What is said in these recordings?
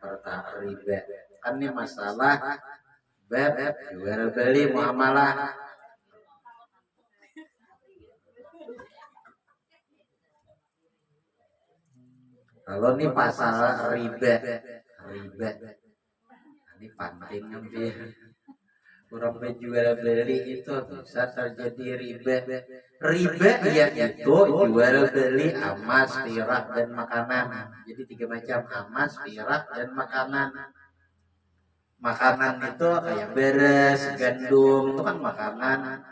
perkara riba. Kan ini masalah bab jual beli muamalah. Kalau ini pasal riba, ini penting nanti. Orang menjual beli itu bisa terjadi riba. Riba yaitu jual beli emas, perak dan makanan. Jadi 3 macam, emas, perak dan makanan. Makanan itu kayak beras, gandum itu kan makanan.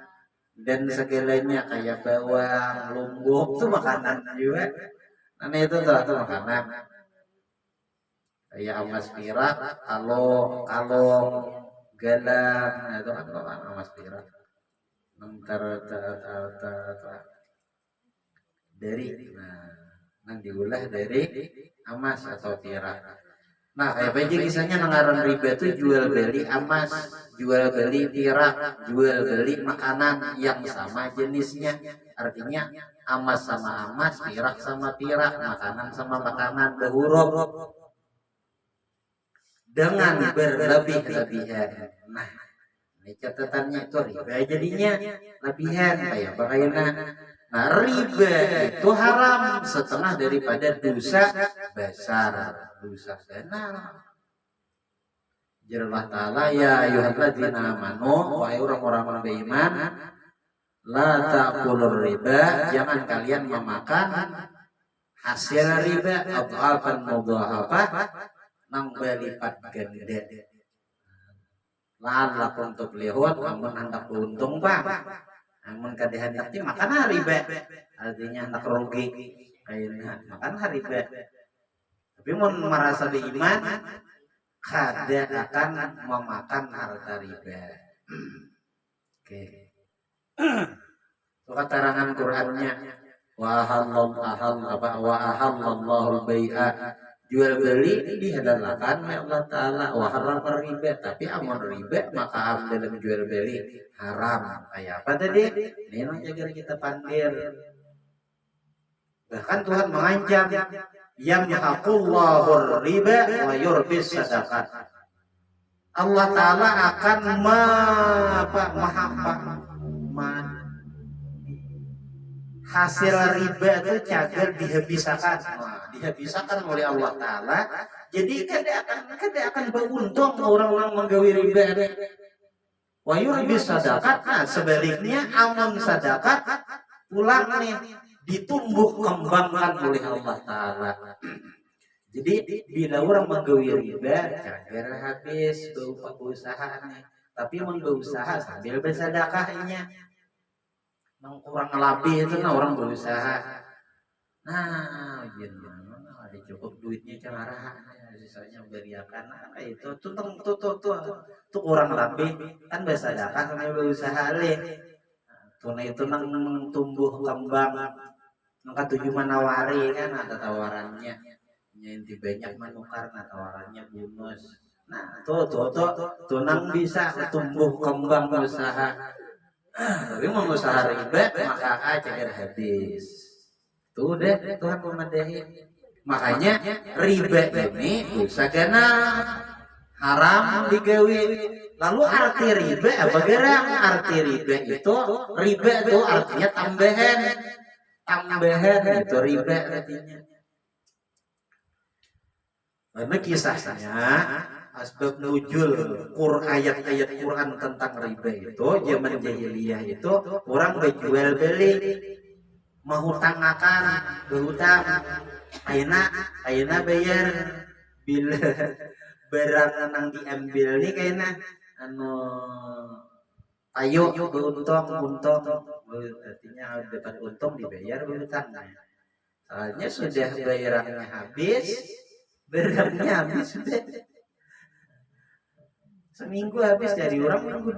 Dan segalanya kayak bawang, lumbuk itu makanan juga. Nah itu tuh makanan. Kayak emas, perak, kalau galang, nah itu kan emas, perak. Dari nang diulah dari emas atau perak. Nah kayak aja kisahnya nangaran riba itu jual beli emas, jual beli perak, jual beli makanan yang sama jenisnya. Artinya emas sama emas, perak sama perak, makanan sama makanan, berhuruf dengan berlebih-lebihan. Nah ini catatannya itu riba jadinya lebihan kayak bagaimana. Nah riba itu haram setengah daripada dosa besar, dosa benar. Jerlah ta'ala ya ayyuhalladzina amanu, wahai orang-orang beriman, la ta'kulur riba, jangan kalian memakan hasil riba adhafan mudha'afah nang berlipat ganda. Lahan lakum tuflihun, amun hendak beruntung bang, amun kadehan nanti makan riba, artinya hendak rugi, kayaknya makan riba. Tapi mun merasa beriman, kada akan memakan harta riba. Oke. So keterangan Qur'annya, wa ahallallahu bai'a, jual beli dihalalkan oleh Allah Ta'ala, wa haram riba, tapi amun riba maka dalam jual beli haram. Kayak apa tadi? Ini agar kita panggil. Bahkan Tuhan mengancam, yamhaqullahu riba wa yurbis sadaqat. Allah Ta'ala akan hasil riba itu cagar dihabiskan. Dihabiskan oleh Allah Ta'ala. Jadi kada akan beruntung orang-orang menggawi riba. Wa yurbis sadaqat. Nah sebaliknya amun sadaqat pulang nih ditumbuh kembangkan oleh Allah Ta'ala. Jadi bila orang menggawi riba cagar habis berusaha, tapi berusaha sambil bersedekahnya. Orang ngelapih itu orang berusaha. Nah, ada cukup duitnya cara sisanya beriakan. Nah, itu tuh orang ngelapih kan bersedekah sambil berusaha leh. Tunai itu nang tumbuh kembang. Maka tujuh menawari kan ada tawarannya. Inti banyak menukar, nah tawarannya bonus. Nah, tuh nang bisa tumbuh kembang usaha. Tapi mau usaha riba maka cagar habis. Tuh deh Tuhan memadahi. Makanya riba ini dosa gana haram digawi. Lalu arti riba apa gerang? Arti riba itu artinya tambahan itu riba artinya. Karena kisahnya asbab nuzul ayat-ayat Quran tentang riba itu zaman jahiliyah itu orang berjual beli, menghutang akan berhutang, ayeuna bayar bila barang yang diambil ini kayaknya ayo untung artinya dapat untung dibayar berhutangnya. Soalnya sudah bayarannya habis, barangnya habis sudah. Seminggu habis dari orang minggu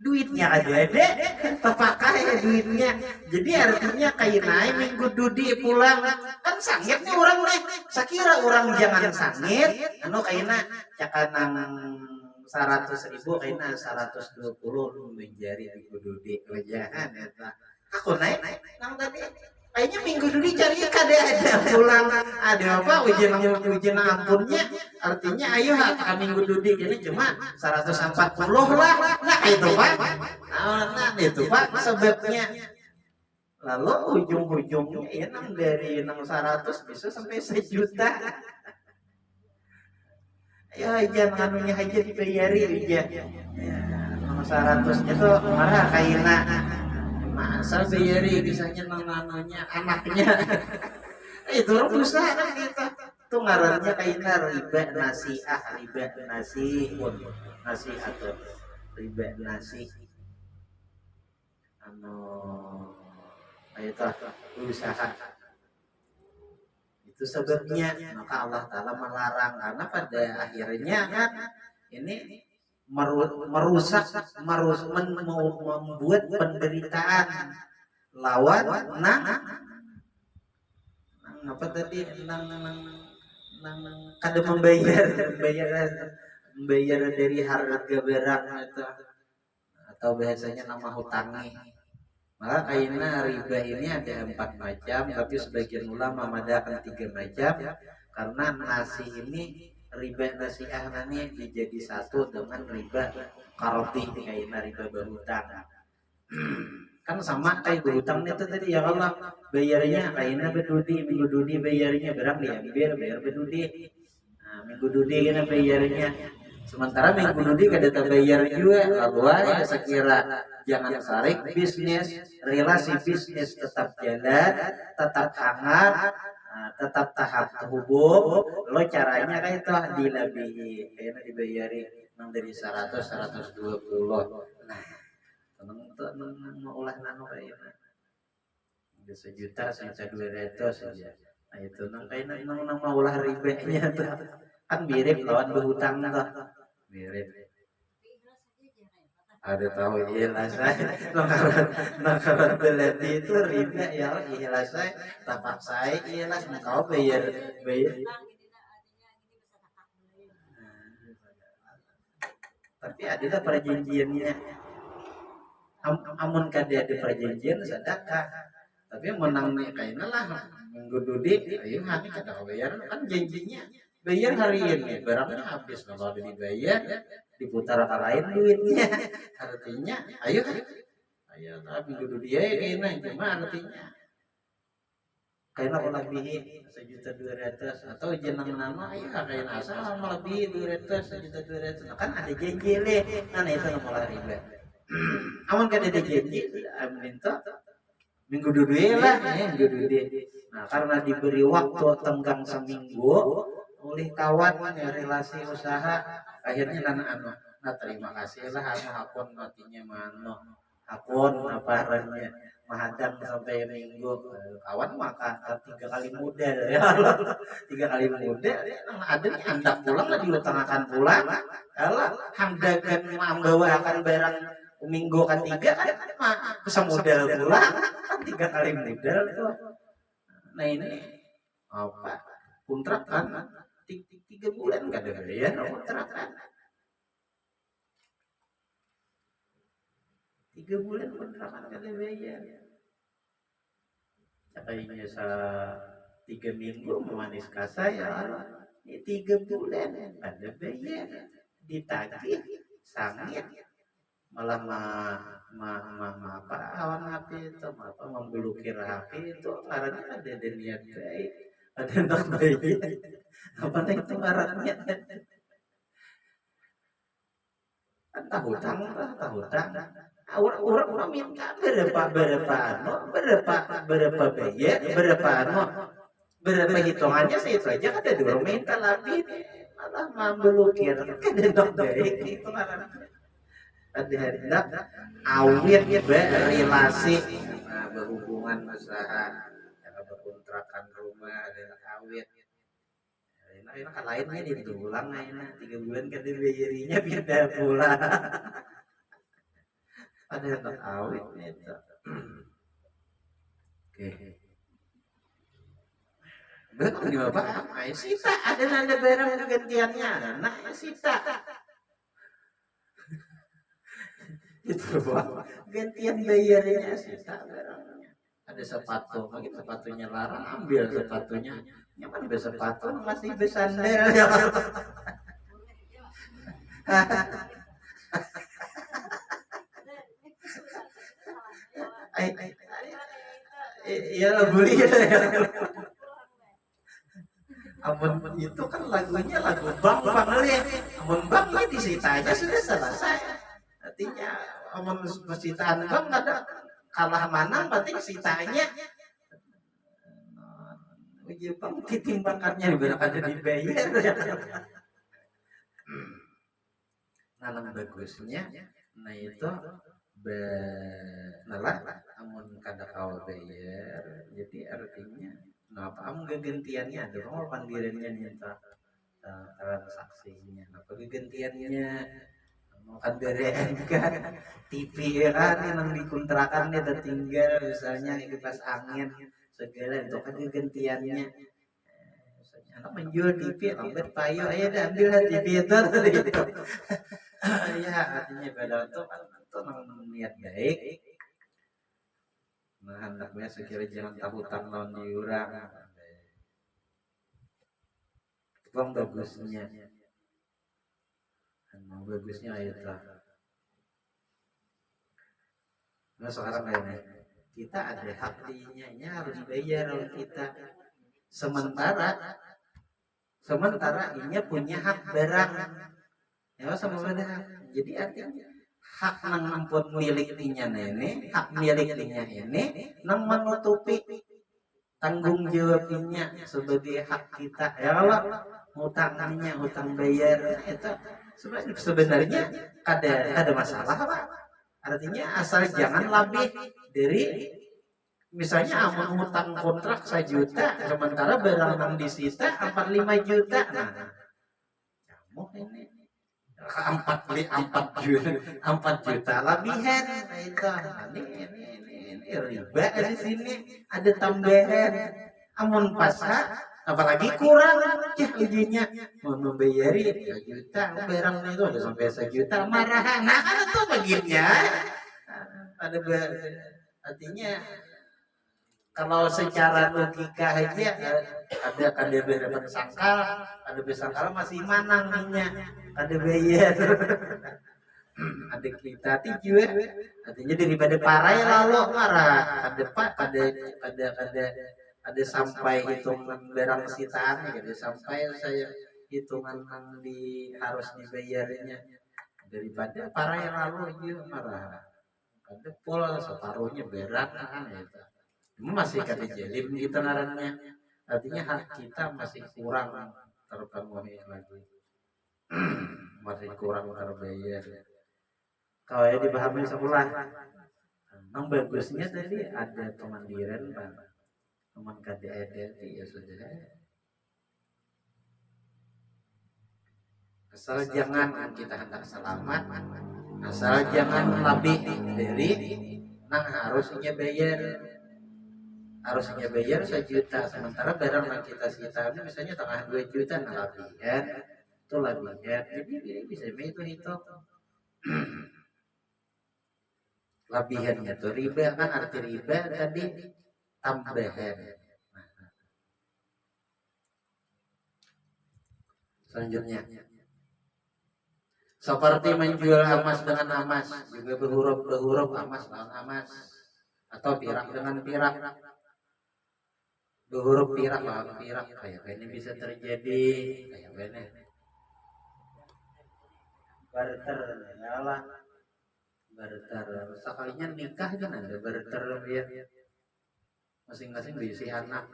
duitnya ada terpakai duitnya. Jadi artinya kayak naik minggu dudi pulang kan sangitnya orang nih. Sakira orang jangan sangit anu kayaknya cakanang 100.000 kayaknya 120 menjadi minggu dudi wajahan eta. Aku naik nang tadi Kayaknya minggu dulu cari kada ada pulang ada apa ujian ampunnya artinya ayo minggu dulu ini cuma 140 lah nah itu pak nah itu pak sebabnya lalu ujung-ujungnya enam dari 600 bisa sampai 1 juta ya jangan anunya aja dibayari aja ya, 600 itu marah kaina masa bayari kisahnya namanya anaknya itu orang berusaha kan kita tuh ngarannya kaina riba nasi atau riba nasi anu itu usaha itu sebabnya maka Allah Ta'ala melarang karena pada akhirnya kan ini merusak membuat penderitaan lawan apa tadi kada membayar dari harga barang itu atau biasanya nama hutangi maka kayaknya riba ini ada 4 macam tapi sebagian ulama mengadakan 3 macam karena nasi ini riba nasiah ini dijadi satu dengan riba karoti kayaknya riba berhutang kan sama kayak berhutang itu tadi ya Allah bayarnya kayaknya minggu dudi bayarnya berang diambil bayar berdudi minggu dudi kena bayarnya sementara minggu dudi kada terbayar juga lalu ya sekira jangan sarik bisnis relasi bisnis tetap jalan tetap hangat tetap tahap terhubung lo caranya kan itu dilebihi kayaknya dibayari dari 100 120 nah tenang mau ulah nano kayaknya 1 juta 1.200 saja nah itu nang kayaknya nang mau ulah ribetnya tuh kan mirip lawan berhutang tuh mirip ada tahu ikhlas nakaran belati itu riba ya ikhlas tapak saya ikhlas kau bayar tapi ada perjanjiannya amun kada ada perjanjian sedekah tapi menang kayaknya lah minggu dudi ayo nanti kada bayar kan janjinya bayar hari ini barangnya habis kalau ada dibayar diputar ke lain duitnya artinya ayo minggu dudi ya kayaknya cuma artinya kayaknya kalau lebih 1.200.000 atau jenang nama ayo kayaknya asal lebih 1.200.000 kan ada janji leh kan itu malah riba aman kada ada janji minta minggu dudi lah minggu dudi nah karena diberi waktu tenggang seminggu oleh kawan relasi usaha akhirnya nah terima kasih lah hakun matinya mano hakun apa arahnya mahadang sampai minggu kawan makan 3 kali modal ya 3 kali modal ada nih anda pulang lah diutamakan pulang kalau hamdagan membawa akan barang minggu ketiga kan bisa modal pulang 3 kali modal itu nah ini apa kontrakan 3 bulan kada bayar kontrakan 3 bulan kontrakan kada bayar kayaknya 3 minggu memanis kasa ya ini 3 bulan kada bayar ditagih sangit malah apa awan HP itu apa memblokir HP itu karena ada niat baik ada nak baik apa itu ngarannya tahu hutang orang minta berapa bayar berapa hitungannya saya itu aja ada dua minta lebih malah memblokir kan nak baik itu ngarannya ada hendak awit berrelasi berhubungan usaha berkontrakan rumah ada awit ini kan lainnya diulang aja 3 bulan kan dibayarinya pindah pulang ada hendak awit itu oke betul di bapak sita ada barang gantiannya nah sita itu gantian bayarnya sita barangnya ada sepatu, mungkin sepatunya larang, ambil sepatunya. Nyaman sepatu masih bersandar. Iya bully gitu ya. Amun itu kan lagunya lagu bang ya. Amun bang ya disita aja sudah selesai. Artinya amun persitaan bang ada kalah mana penting sitanya. Uji bang titimbangannya ada dibayar. Nanam bagusnya, nah itu benalah amun kada kawa bayar, jadi artinya ngapa am gantiannya ada mau pandirinya minta transaksinya, apa gantiannya mau kan bereen kan TV kan yang dikontrakannya tertinggal misalnya kipas angin segala itu kan gantiannya. Anak menjual TV, lambat payo, ayo dah ambil TV itu. Ya artinya pada itu kan itu niat baik. Nah hendaknya sekiranya jangan takutan lawan diurang. Bang bagusnya, bagusnya ayat lah. Nah sekarang kayaknya kita ada hak dinya harus bayar oleh kita. Sementara ini punya hak barang. Ya sama beda. Jadi artinya hak nang ampun miliknya ini, hak miliknya ini nang menutupi tanggung jawabnya sebagai hak kita. Ya Allah, hutangnya, hutang bayar itu sebenarnya ada masalah Pak. Artinya asal jangan lebih dari misalnya amun hutang kontrak 1 juta sementara barang nang disita 45 juta. Nah, kamu ini 4 juta lebihan itu ini riba di sini ada tambahan amun pasar apalagi kurang ya ujinya mau membayari 2 juta barang itu ada sampai 1 juta marah nah kan itu bagiannya ada artinya kalau secara logika aja ada bersangkal, ada bersangkal masih manangnya, ada bayar, ada kita juga, artinya daripada parah ya lalu marah, ada sampai hitungan barang sitaan, gitu sampai saya hitungan di harus dibayarnya daripada parah ya lalu juga marah, ada pol separuhnya berat kan itu. Masih kata jelim gitu ngarannya, artinya hak kita masih kurang terpenuhi lagi, masih kurang terbayar. Kalau ya dipahami sebelah, memang bagusnya tadi ada kemandirian Pak, teman KDRT ya sudah. Asal jangan kita hendak selamat, asal jangan lebih dari nang harusnya bayar. Harusnya bayar 1 juta sementara barang yang kita sita misalnya tengah 2 juta nah labihan itu labihan jadi bisa itu labihannya tuh riba kan arti riba tadi tambahan. Selanjutnya seperti menjual emas dengan emas juga berhuruf emas lawan emas atau pirak dengan pirak berhuruf pirak lawan pirak kayak ini bisa terjadi kayak ini barter yalah barter sekalinya nikah kan ada barter ya masing-masing diisi anak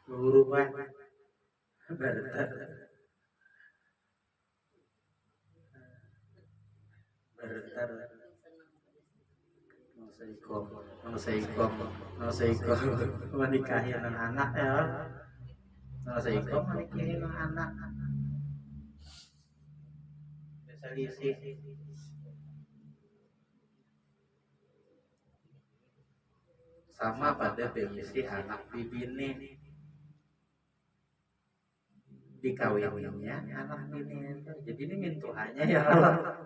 berhurufan barter Seikom menikahi anak ya Seikom menikahi anak selisih sama pada pengisi anak bibini dikawinnya anak bini itu jadi ini mintuhannya ya Allah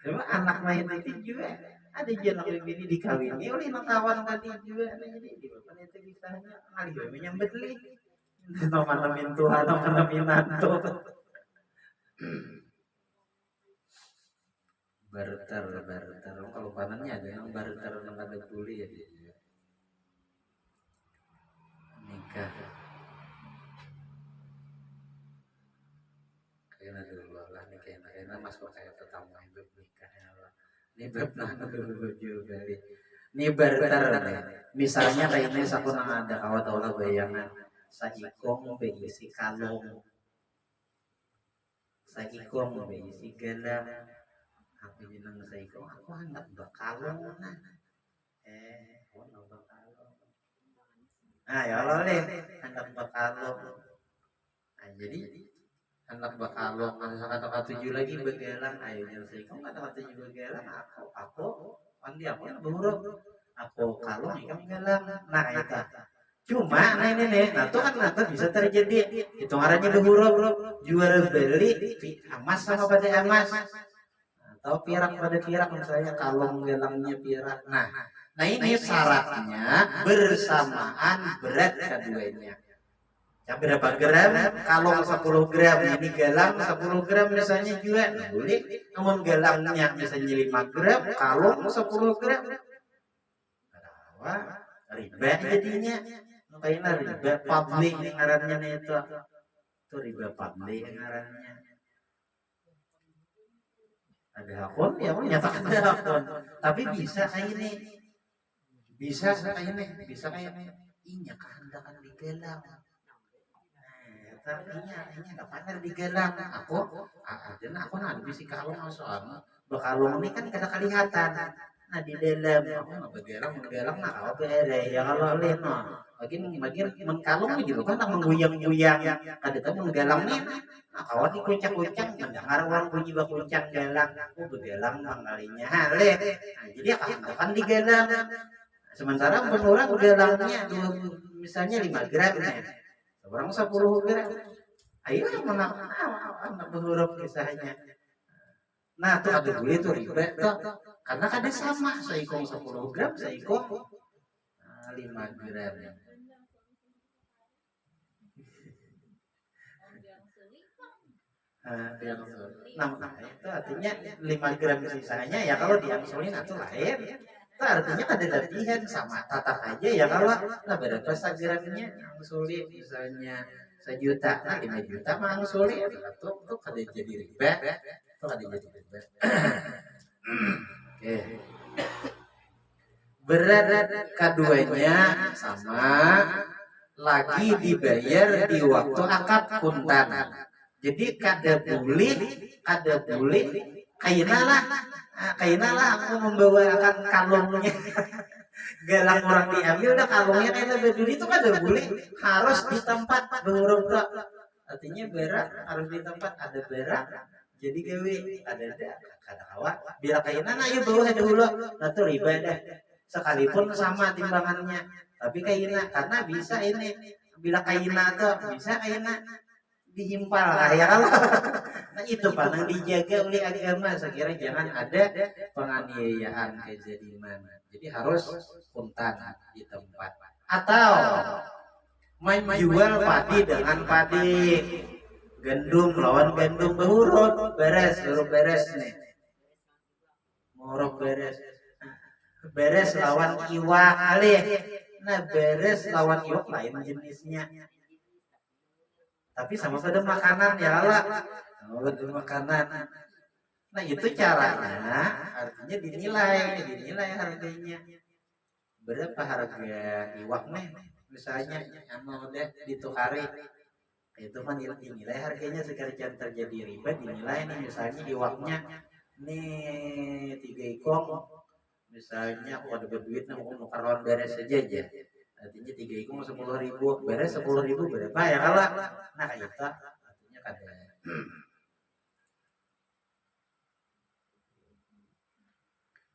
cuma anak main itu juga ada jalan ini dikawini oleh kawan tadi juga jadi di bapak itu kisahnya kali gue menyambet li nama namin Tuhan nama namin nanto barter kalau panannya ada yang barter yang ada tuli ya nikah kayaknya dulu lah nih kayaknya masuk kayak tetangga hidup nikahnya lah ini benar juga ini barter nih misalnya kayak ini aku nang ada kawat olah bayangan saikong berisi kalung saikong berisi galam aku bilang saikong aku hendak berkalung nah aku hendak berkalung ya Allah deh hendak berkalung nah jadi hendak berkalung kata-kata tujuh lagi begalang ayo saikong kata-kata tujuh begalang aku mandi aku yang berhuruf aku kalung ikan galang nah itu cuma nih nah itu kan nanti bisa terjadi itu arahnya berhuruf jual beli emas sama pada emas atau pirak pada pirak misalnya kalung gelangnya pirak nah ini syaratnya bersamaan berat keduanya ya berapa gram kalung 10 gram ini gelang 10 gram misalnya juga boleh namun gelangnya misalnya 5 gram kalung 10 gram riba jadinya kayaknya riba publik ngarannya itu riba publik ngarannya ada akun ya menyatakan ada akun tapi bisa kayak ini bisa kayak ini inya kehendakan digelang tapi ini nggak pandai digelang aku nanti bisa kalung soalnya berkalung ini kan kada kelihatan nah di dalam aku nggak bergelang nah kalau bere ya kalau leno makin mengkalung gitu kan tak mengguyang-guyang kada tahu menggalang nih nah kalau dikuncang-kuncang mendengar orang bunyi bakuncang galang aku bergelang mangkalinya hale nah jadi akan digalang sementara orang galangnya misalnya 5 gram orang 10 gram ayo mana berhuruf kisahnya nah tuh ada boleh tuh riba tuh karena kada sama saikong 10 gram saikong 5 gram nah itu artinya 5 gram sisanya ya kalau diangsulin itu lain itu artinya ada latihan sama tatap aja ya kalau nah berapa gramnya angsulin misalnya 1 juta nah 5 juta mah angsulin itu kada jadi riba itu kada jadi riba oke berat keduanya sama lagi dibayar di waktu akad kuntan jadi kada boleh kayaknya lah aku membawakan kalungnya galang orang diambil udah kalungnya kayak berdiri itu kada boleh harus di tempat berhuruf artinya berat harus di tempat ada berat jadi gawe ada awak biar kayaknya nah yuk bawa dahulu nah tuh riba dah sekalipun sama timbangannya tapi kayaknya karena bisa ini bila kayaknya tuh bisa kayaknya dihimpal lah ya kalau nah itu pandang dijaga oleh agama saya kira jangan ada penganiayaan kezaliman jadi harus kuntan di tempat atau menjual padi dengan padi gandum lawan gandum berhuruf beres nih huruf beres lawan iwak alih nah beres lawan iwak lain jenisnya tapi sama pada makanan ya lah sama pada makanan nah itu caranya artinya dinilai harganya berapa harga iwak nih misalnya anu deh ditukari itu kan dinilai harganya sekarang terjadi riba dinilai nih misalnya iwaknya nih 3 ikong misalnya aku ada berduit nih mau nukaran beres saja aja artinya 3 ikong 10.000 beres 10.000 berapa ya kalah nah kayak itu artinya kada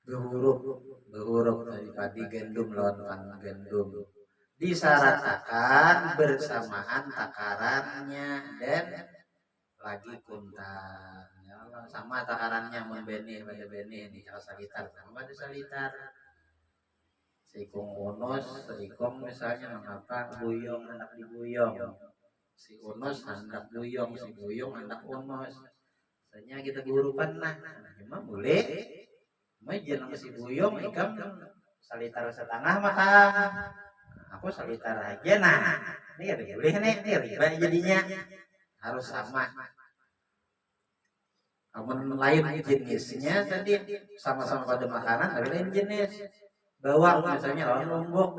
berhuruf dari padi gandum lawan gandum disyaratkan bersamaan takarannya dan pagi punten ya Allah sama takarannya mun benih pada benih di salitar sama pada salitar sikung unos sikung misalnya mengapa buyong anak dibuyong si unos hendak buyong si buyong hendak unos misalnya kita kehurupan nah cuma boleh majen sama si buyong ikam salitar setengah maka aku salitar aja nah ini boleh nih riba jadinya harus sama. Namun lain jenisnya tadi sama-sama pada makanan tapi lain jenis. Bawang misalnya orang Lombok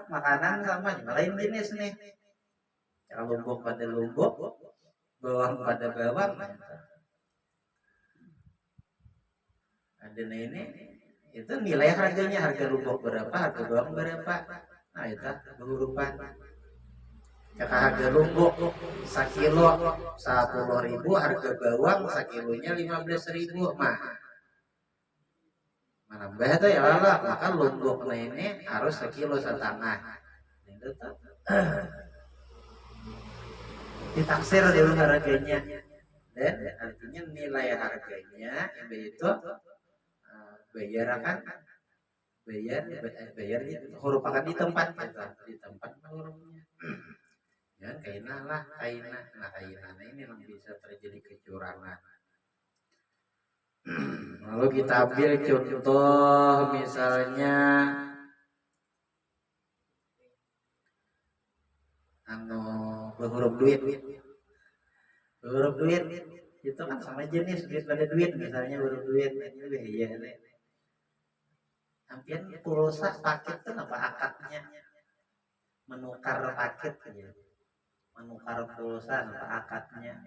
makanan sama lain jenis nih. Kalau Lombok pada Lombok, bawang pada bawang. Ada ini itu nilai harganya harga Lombok berapa, harga bawang berapa. Nah itu berurutan. Jika harga Lombok sekilo 10.000, harga bawang sekilonya 15.000 mah. Menambah itu ya lah, maka Lombok ini harus sekilo setengah. Itu tuh. Ditaksir dulu harganya. Dan artinya nilai harganya itu bayar huruf akan di tempat di tempat hurufnya. Ya kainah lah kainah ini yang bisa terjadi kecurangan. Lalu kita ambil contoh misalnya berhuruf duit itu kan sama jenis duit pada duit misalnya huruf duit ini ya hampir pulsa paket itu apa akadnya menukar paket ya. Menukar pulsa apa akadnya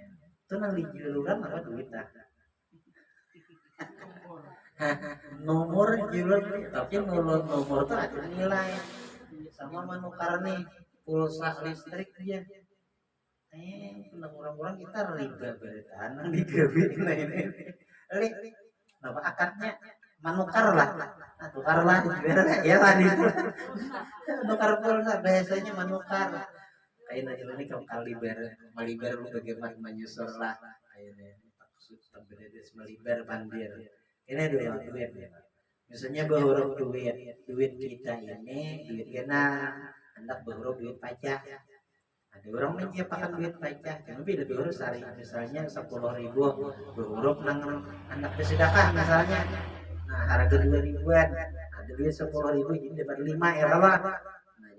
itu nang dijualan apa duit dah nomor jualan tapi nomor itu ada nilai sama menukar nih pulsa listrik dia orang-orang kita riba bertanah di duit nah ini apa akadnya menukar lah tukar lah ya lah itu menukar pulsa biasanya menukar kayak ini kalau maliber lu bagaimana menyusul lah kayaknya terbedes maliber bandir ini dua duit misalnya berhuruf duit kita ini duit kena hendak berhuruf duit pajak ada orang menciptakan duit pajak tapi lebih urus hari misalnya 10.000 berhuruf nang hendak bersedekah misalnya nah harga 2.000-an ada duit 10.000 jadi dapat 5 ya lah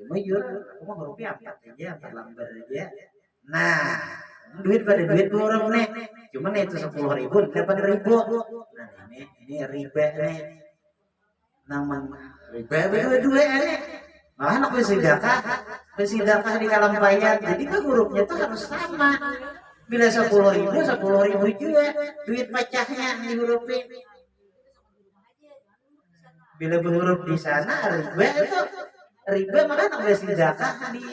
mujur, aku mau rupiah 4 aja, 4 lembar aja. Nah, duit pada duit borong nih. Cuman itu 10.000 dapat 1.000. Nah, ini riba nih. Namanya riba berdua nih. Malah anak bersedekah di kalampayan. Jadi kan hurufnya tuh harus sama. Bila 10.000 juga duit pecahnya dihurufin. Bila berhuruf di sana riba itu riba maka nak beli zakat di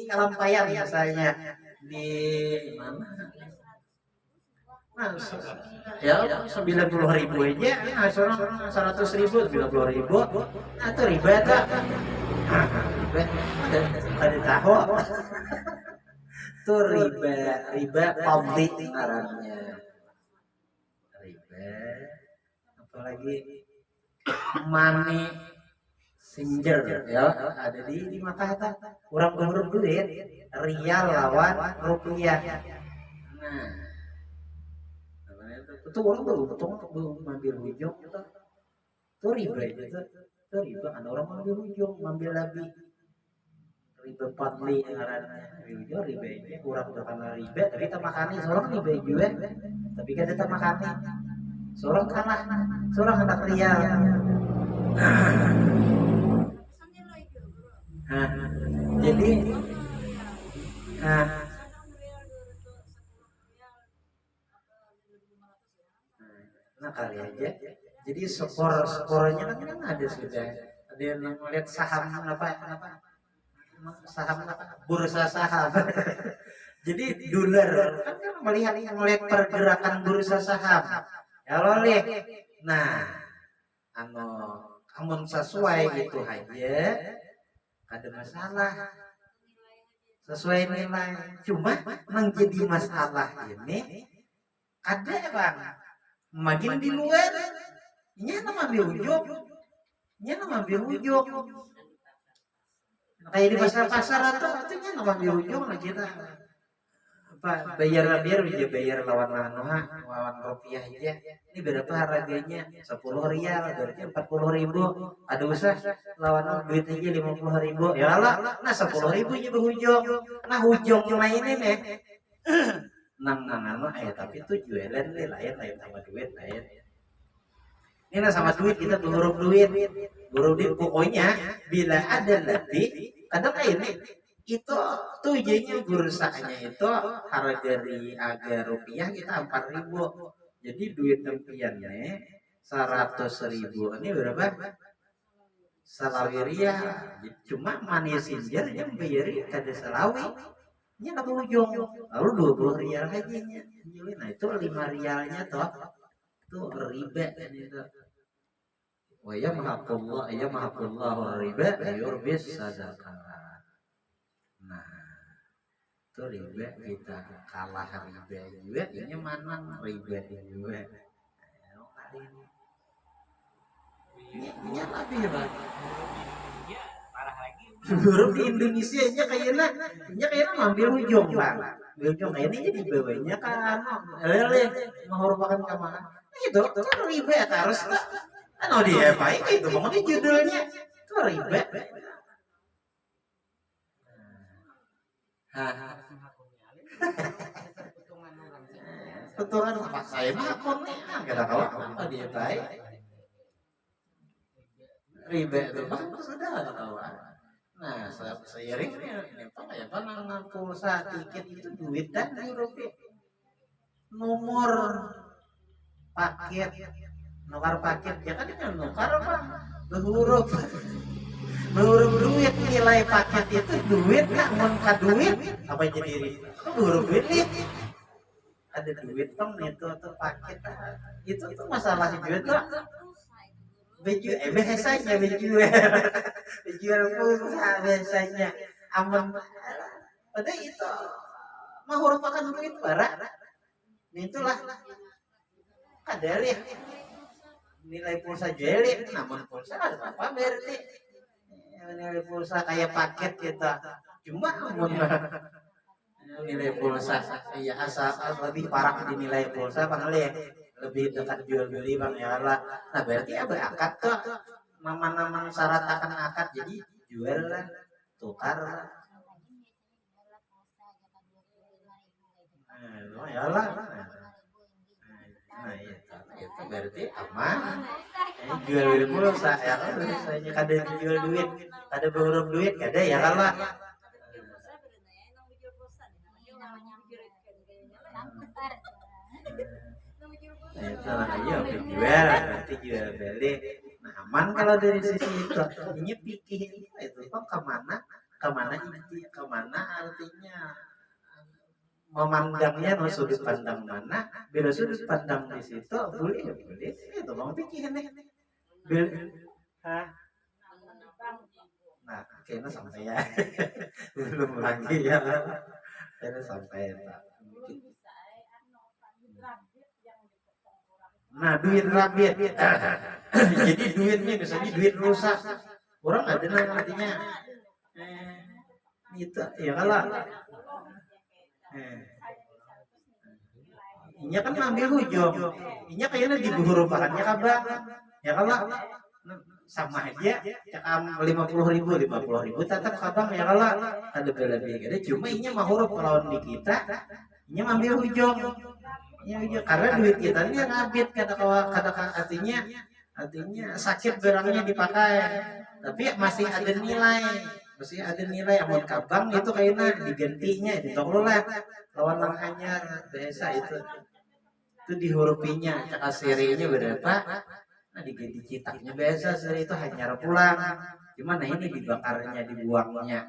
kalampayan misalnya di mana ya 90.000 aja nah seorang 100.000 90.000 nah itu riba tak riba ada tahu itu riba publik ngarannya riba apalagi money Singer ya ada di Makassar kurang berhuruf duit rial lawan rupiah nah itu orang betul ngambil ujung itu riba itu riba kan orang ngambil ujung ngambil lagi riba patli ngarannya riba ini kurang karena riba tapi kita makani seorang riba juga tapi kan kita makani seorang kalah seorang hendak rial jadi nah kali aja jadi skornya kan ada sudah ada yang melihat saham apa bursa saham jadi dolar kan melihat pergerakan bursa saham kalau lihat nah kamu sesuai gitu aja ada masalah sesuai nilai. Cuma yang jadi masalah ini ada bang, makin di luar, nama ujung, nama ujung. Kayak di pasar-pasar atau artinya nama ujung lagi kita apa bayar lawan rupiah aja. Ini berapa harganya? 10 rial, berarti 40.000. Ada usah lawan duit aja 50.000. Ya lah, nah 10.000 aja berujung. Nah ujung lain ini nang tapi itu jualan lain sama duit lain. Ini sama duit kita buruk duit pokoknya bila ada lebih kadang ini itu tujuannya bursanya itu harga harga rupiah kita 4.000. Jadi duit tempiannya 100.000 ini berapa? Salawi. Cuma manis sinjar yang bayari kada salawi. Ini nak ujung. Lalu 20 rial gajinya. Nah itu 5 rialnya toh. Itu riba kan itu. Wa yamhaqullahu riba wa yurbis sadaqah. Nah, itu riba kita kalah riba juga, ini mana riba juga. Ini lebih ya bang. Buruk di Indonesia kayaknya ngambil ujung bang. Ujung ini jadi bawahnya kan, lele menghormatkan kemana? Itu riba harus tak. Ano dia baik itu, pokoknya judulnya itu riba. Petungan apa saya mah akunnya nggak ada kawan dia baik riba itu kan sudah ada kawan. Nah seiringnya ini kayak apa pulsa tiket itu duit dan rupiah nomor paket ya kan ini nukar apa berhuruf duit nilai paket itu duit nak mengkat duit apa jadi huruf duit ada duit kan itu atau paket itu masalah juga tuh baju biasanya baju pulsa biasanya aman pada itu mau huruf makan duit barang itulah kadali nilai pulsa jeli namun pulsa ada apa berarti nilai pulsa kayak paket kita cuma nilai pulsa ya asal lebih parah di nilai pulsa bang lebih dekat jual beli bang ya lah. Nah berarti ya berakad tuh nama syarat akan akad jadi jual lah tukar lah. Ya lah. Nah itu berarti aman. Jual beli pulsa ya kan biasanya kada jual duit kada berhuruf duit kada ya kalah. Nah itu aja jual berarti jual beli. Nah aman kalau dari sisi itu ini pikir itu kok kemana artinya memandangnya no sudut pandang mana bila sudut pandang di situ boleh itu mau pikir nih nah kayaknya sampai ya belum lagi ya kayaknya sampai ya. Nah duit rabit jadi duitnya misalnya duit rusak orang ada artinya itu ya kalah inya kan ngambil hujung inya kayaknya di huruf bahannya kabar ya kalah sama aja cakam 50.000 tetap kabang ya kalah ada lebih ada cuma inya mah huruf lawan di kita inya ngambil hujung ya, karena duit kita ini ngabit kata artinya sakit barangnya dipakai tapi masih ada nilai amun kabang itu kayaknya digantinya ditolong lah lawan langkahnya biasa itu dihurupinya cakap serinya berapa nah diganti citaknya biasa seri itu hanya pulang gimana ini dibakarnya dibuangnya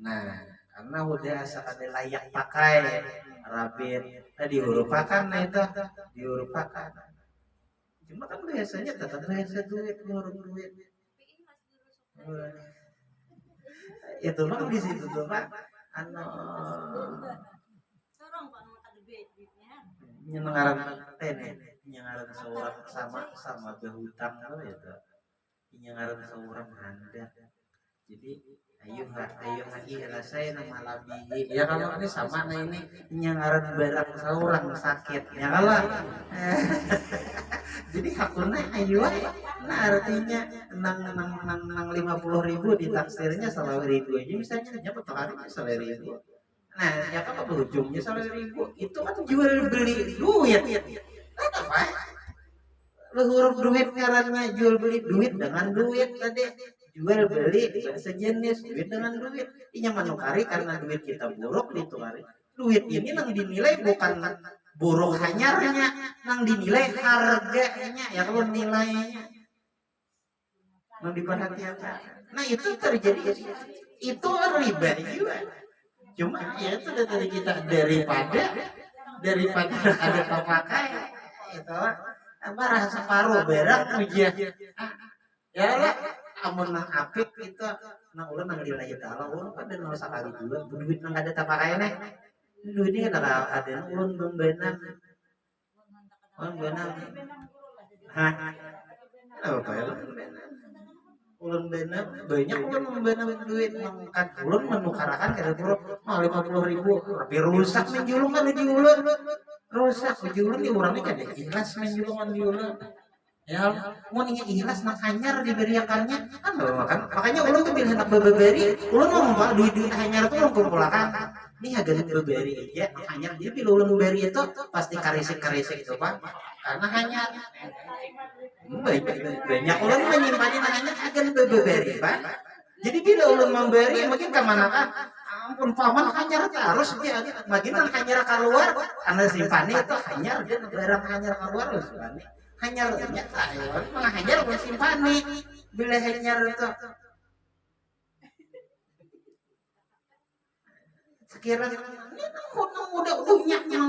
nah karena udah sekali layak pakai rabit dihurupakan nah itu dihurupakan cuma kan biasanya tetap biasa duit itu mah di situ tuh pak anu nyengaran tene nyengaran seorang sama berhutang lo itu nyengaran seorang handa jadi ayo saya nama labi ya kalau ini sama nah ini nyengaran barang seorang sakit ya kalau jadi hakuna ayo nah artinya nang 50.000 ditaksirnya 1.000 aja misalnya dapat hari 1.000. Nah, ya kan berujungnya 1.000 itu kan jual beli duit. Apa? Luhur duit karena jual beli duit dengan duit tadi jual beli sejenis duit dengan duit. Ini manukari karena duit kita buruk ditukari. Duit ini nang dinilai bukan buruk hanyarnya, nang dinilai harganya ya kalau nilainya. Nang diperhatikan. Nah itu terjadi itu riba juga. Cuma ya itu dari kita daripada ada pakai itu apa rasa separuh barang ujian ya lah amun nang apik itu nang ulah nang lillahi ta'ala ulah pada nang sakali juga duit nang ada pakai nih duitnya ada ulun benang hah apa ya ulun benang banyak ulun membenang duit kan ulun menukarakan kada puluh 50.000 tapi rusak menjulung kan di ulun rusak menjulung di urangnya kada ikhlas menjulungan di ulun ya mau nih ikhlas nak hanyar diberiakannya kan makanya ulun tuh pilih hendak beberi ulun mau membawa duit hanyar itu ulun kumpulkan ini agak beberi aja hanyar dia pilih ulun beberi itu pasti karisik itu pak karena hanyar banyak ulun menyimpannya hanya agar beberi pak jadi bila ulun memberi makin kemana kan ampun paman hanyar terus dia makin hanyar keluar karena simpannya itu hanyar dia barang hanyar keluar simpannya hanyar ternyata malah hanyar ulun simpannya bila hanyar itu sekiranya ini udah banyak yang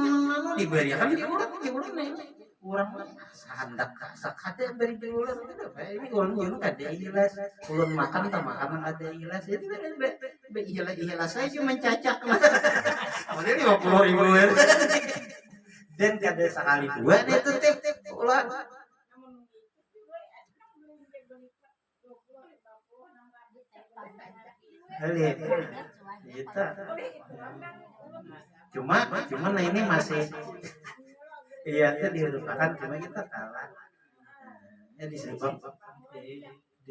diberikan di ulun nih kurang sandak sakade beri diulang ini ulun kada ikhlas ulun makan tak makan kada ikhlas itu be ikhlas saya cuma mencacak lah kemudian 50.000 dan kada sekali dua nih tuh ulah kita cuma nah ini masih iya itu dilupakan cuma kita kalah ya di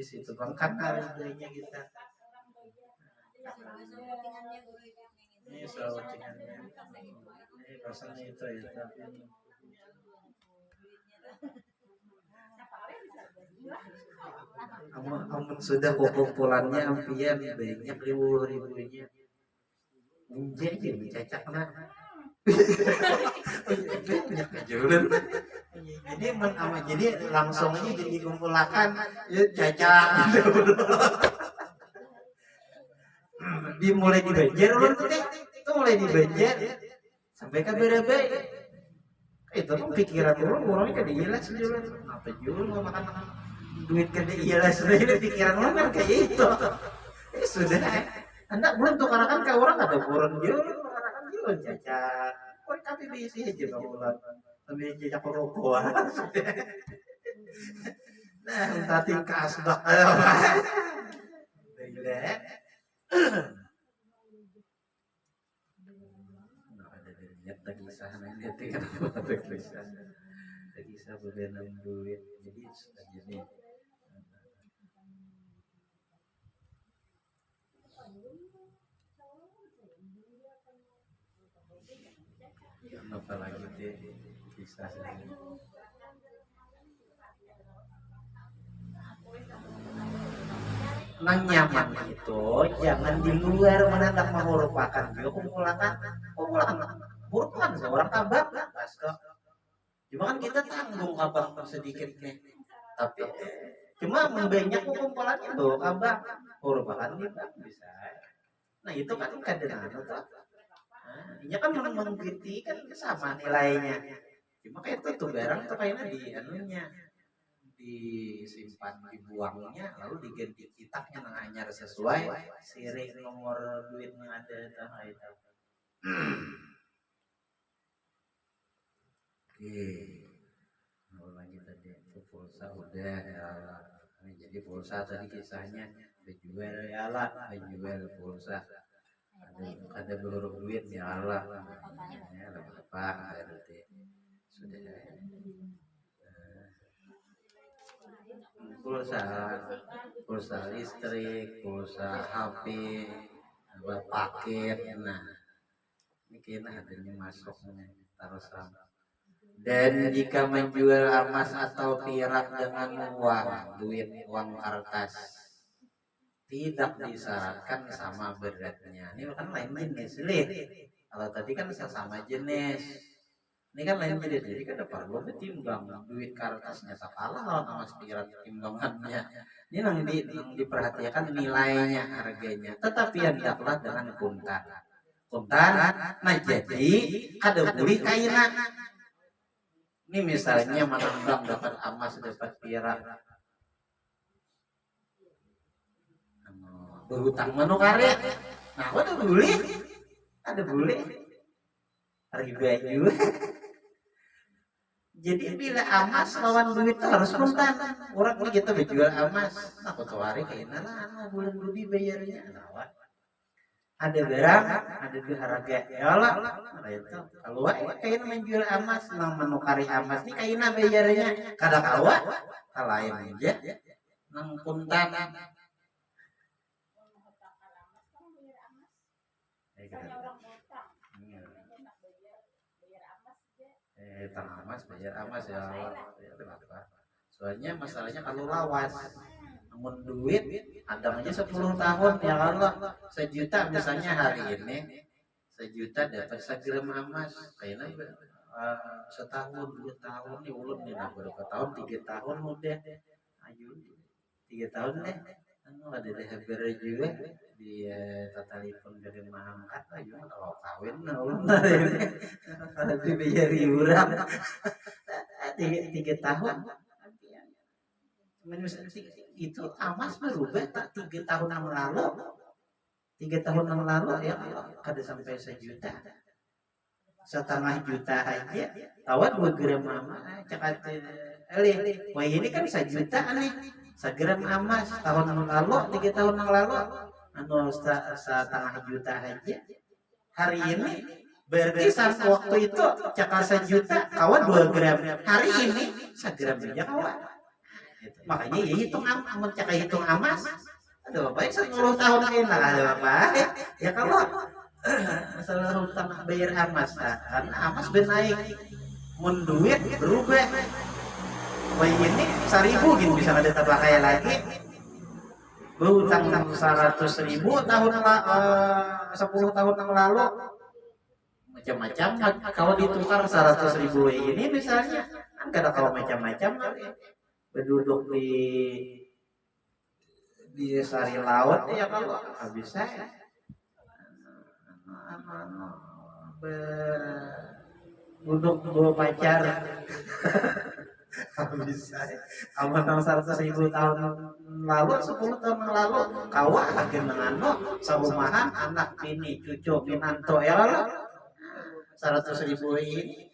situ bangkat harganya kita ini soal wacingannya ini rasanya itu amun sudah kumpulannya ampian banyak ribunya menjadi mencacak nah banyak kejulan jadi langsung aja jadi kumpulakan ya cacat dimulai dibanjir ulun tuh itu mulai dibanjir sampai ke berebe itu kan pikiran ulun orangnya kada ikhlas jualan apa jual mau makan duit kada ikhlas pikiran ulun kan kayak itu sudah anda belum tukarakan ke orang ada kurang jual cacat, kok tapi bisi aja kamu lah, tapi jejak rokok. Nah, tadi kasbak, beda. Ada niat lagi sana niat kenapa lagi saya berbenam duit, jadi sudah gini. Apalagi dia bisa nang nyaman itu jangan di luar menandak merupakan juga kumpulan seorang kabak cuma kan kita tanggung kabak sedikit nih tapi cuma membanyak kumpulannya tuh kabak merupakan kita bisa nah itu kan kadang tuh ini kan mengkritik kan sama nilainya cuma kayak itu tuh barang tuh kayaknya di anunya disimpan dibuangnya lalu diganti kitaknya nang anyar sesuai siri nomor duitnya ada itu. Oke, lagi tadi itu pulsa udah ya. Jadi pulsa tadi kisahnya penjual ya lah, penjual pulsa ada beluruk duit ya Allah ya apa berarti sudah pulsa listrik, pulsa HP, paket, nah ini kayaknya adanya masuknya taruh sama. Dan jika menjual emas atau perak dengan uang kertas tidak disyaratkan sama beratnya. Ini kan lain jenis, kalau tadi kan sama jenis. Ini kan lain jenis, jadi kan perlu ditimbang duit kertasnya tak kalah kalau emas perak timbangannya. Ini yang diperhatikan nilainya, harganya. Tetapi hendaklah dengan kuntan. Nah jadi ada beli kaina. Ini misalnya menambang dapat emas dapat perak. Berhutang manukare. Nah, ada beli. Riba juga. Jadi bila emas lawan duit harus kuntan. Orang ini kita berjual emas. Nah, kutawari kayaknya lah, bulan budi bayarnya. Ada barang, ada harga. Ya Allah, itu. Kalau kayaknya menjual emas, menukari emas ini kayaknya bayarnya. Kada kawa, lain aja. Nang kuntan. Emas bayar emas ya Allah. Soalnya masalahnya kalau lawas. Namun duit ada aja 10 tahun ya Allah, 1 juta misalnya hari ini 1 juta dapat 1 gram emas kayaknya setahun 2 tahun nih ulun nih berapa tahun 3 tahun udah ayo 3 tahun deh ada leher juga di telepon dari mangkat ayo kalau kawin ulun lebih bayar iuran 3 tahun itu emas berubah tak 3 tahun yang lalu 3 tahun yang lalu ya kada sampai 1 juta 1,5 juta aja tawa 2 gram emas cekat wah ini kan 1 juta nih 1 gram emas tahun yang lalu 3 tahun yang lalu 1,5 juta aja hari ini berkisar waktu itu cekat 1 juta kawan 2 gram hari ini 1 gram aja kawan. Makanya ya hitung amat, cakap hitung emas. Aduh, baik 10 tahun lagi lah, ada apa? Ya kalau masalah hutang bayar emas, karena emas benaik, menduit berubah. Wah ini 1.000 gitu bisa ada terpakai lagi. Berhutang 100.000 tahun 10 tahun yang lalu, macam-macam. Kalau ditukar 100.000 ini misalnya, kan kada kalau macam-macam kali. Berduduk di sari laut ya kalau habis saya duduk dua pacar habis saya aman 100.000 tahun lalu 10 tahun lalu kawa lagi mengano sarumahan anak bini cucu minanto ya kalau 100.000 ini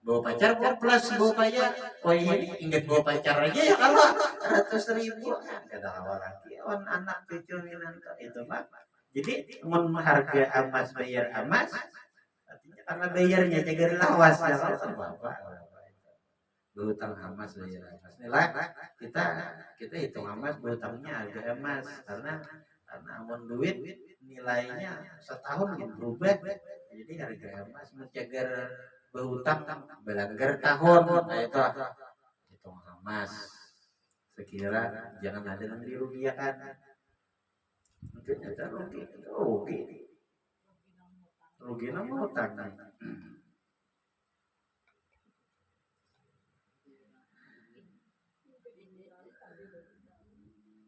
bawa pacar plus bawa pacar ini ingat bawa pacar aja ya kalau 100.000 kada awal lagi anak cucu minanto itu mah jadi harga emas bayar emas artinya karena bayarnya jaga lawas ya kalau bapak berhutang emas bayar emas nilai kita hitung emas berhutangnya harga emas karena amun duit nilainya setahun gitu berubah jadi harga emas menjaga berhutang belanggar tahun itu hitung emas sekira jangan ada yang dirugikan mungkin ada rugi nama hutang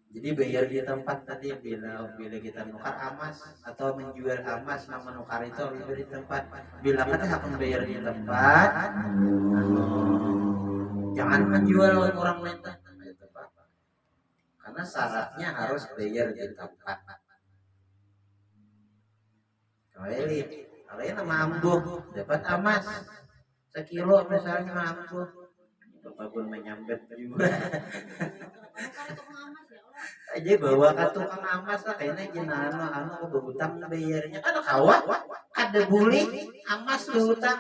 jadi bayar di tempat tadi bila kita nukar emas atau menjual emas nama nukar itu bayar di tempat bila kita akan bayar di tempat jangan menjual orang lain. Gitu, Pak. Karena syaratnya harus bayar di tempat. Kalau nama ambuh dapat emas sekilo misalnya ambuh, bapak pun menyambet juga. Aja bawa ke tukang emas lah kayaknya jenano anu berhutang bayarnya kan kawa ada buli emas berhutang.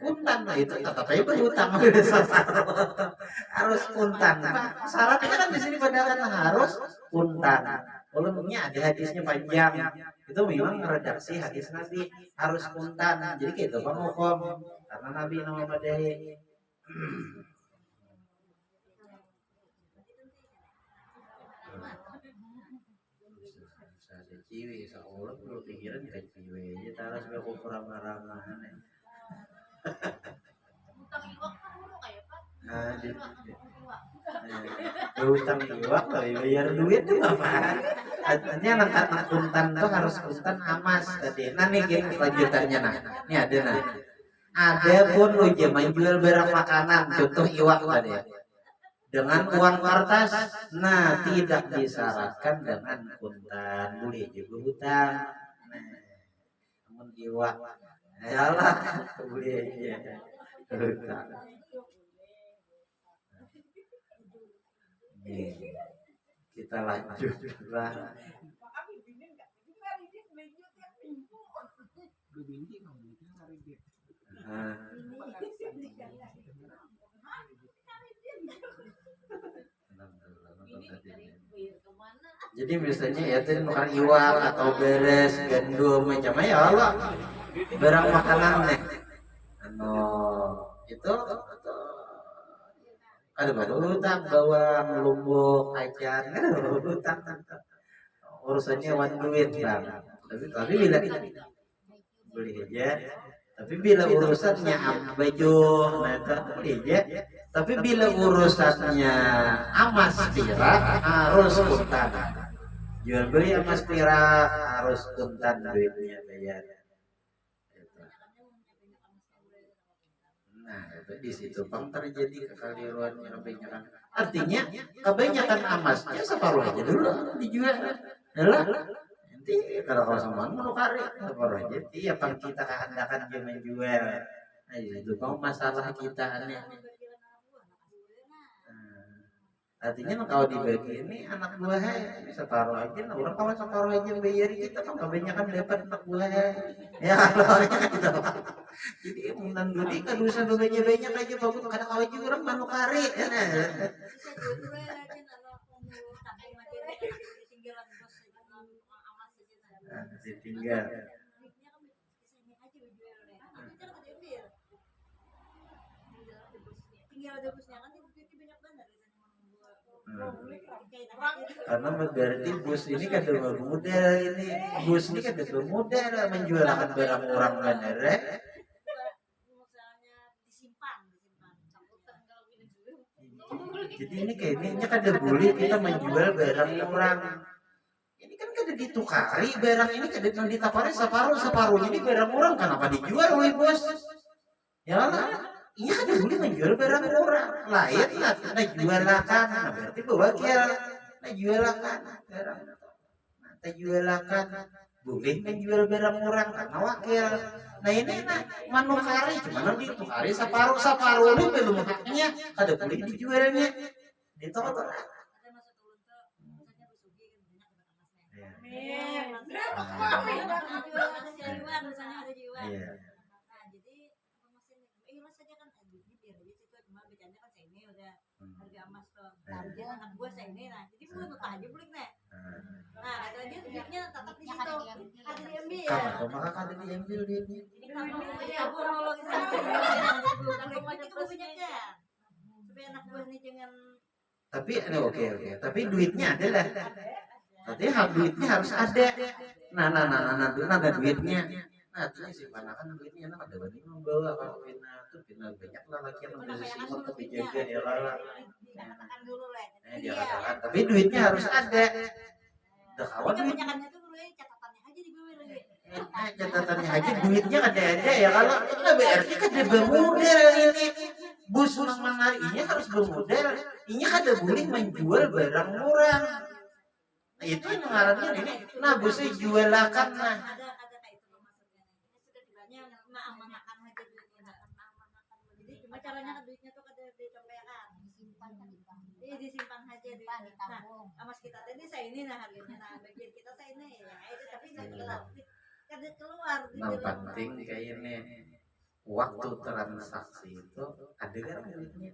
Kuntan lah itu tetap aja berhutang harus kuntan. Syaratnya kan di sini padahal harus kuntan. Walaupun ada hadisnya panjang, itu memang meredaksi hadis Nabi harus kuntan. Jadi gitu Bang Hukum karena Nabi nama madai. Ciwi, seolah perlu pikiran kayak ciwi, jadi taras berapa kurang ramah. Nah, utang iwak tapi bayar duit tuh apa? Artinya anak kuntan tuh harus kuntan emas tadi. Nah nih gini lanjutannya nah, ini ada nah. Ada pun uji menjual barang makanan, contoh iwak tadi. Dengan uang kertas, nah tidak disyaratkan dengan kuntan, boleh juga hutang. Nah, namun iwak, yalah boleh aja hutang. Kita lanjut lah. Jadi misalnya ya tadi makan iwak atau beres gandum macam ya Allah barang makanan nih. Itu ada hutang bawang lumbuk acar kan hutang urusannya wan duit bang. Tapi bila beli aja tapi bila urusannya baju nah beli aja tapi bila urusannya emas perak harus kuntan jual beli emas perak harus kuntan duitnya bayar. Nah itu di situ bang terjadi kekeliruan kebanyakan. Artinya kebanyakan emasnya separuh aja dulu dijual. Yalah nanti kalau sama mau kari separuh aja. Iya bang kita kehendakan dia menjual. Nah itu bang masalah kita aneh. Artinya kalau dibagi ini anak buahnya separuh aja, nah orang kalau separuh aja bayar kita kan kebanyakan dapat anak buahnya. Ya kalau gitu. Jadi munan dulu kan dosa banyak aja bagus kadang kalau juga orang manu kari. Ditinggal. Karena berarti bus ini kan bermodal ini bus ini kan bermodal menjualkan barang orang benar. Jadi ini kayaknya kan ada boleh kita menjual barang orang. Ini kan kada ditukari barang ini kada ditakari separuhnya ini barang orang kenapa dijual oleh bos? Ya lah. Iya kan boleh menjual barang orang lain lah, nah jualakan, nah berarti bewakil, nah jualakan barang, nah jualakan, boleh menjual barang orang karena wakil. Nah ini nah manukari, cuman ditukari separuh ini belum haknya, kada boleh dijualnya, di toko tuh. Iya. Harga anak gua saya ini nah jadi gua nutah aja beli nih nah kata dia duitnya tetap di situ ada diambil Maka kada diambil duitnya jadi kalau kabur nolong sana tapi itu banyaknya supaya anak gua nih jangan tapi oke tapi duitnya ada lah tapi duitnya harus ada nah duitnya nah itu sih panakan duitnya nah ada banding membawa kalau pina banyak lah lagi yang posisi untuk dijaga ya lah dikatakan tapi duitnya harus ada udah kawan kebanyakannya tuh gue catatannya aja di gue lagi catatannya aja duitnya ada ya kalau nggak berarti kan ada bermodal ini bus menarinya harus bermodal ini ada boleh menjual barang murah. Nah, itu yang ngarannya ini nah busnya jualakan nah ada kayak itu maksudnya sudah dibilangnya mengamankan aja duitnya jadi cuma caranya kan duitnya tuh kada dicombekan disimpan kan iya disimpan aja duitnya nah sama kita tadi saya ini nah harganya nah bagian kita saya ini ya itu tapi nggak keluar kada keluar yang penting kayaknya waktu transaksi itu ada kan duitnya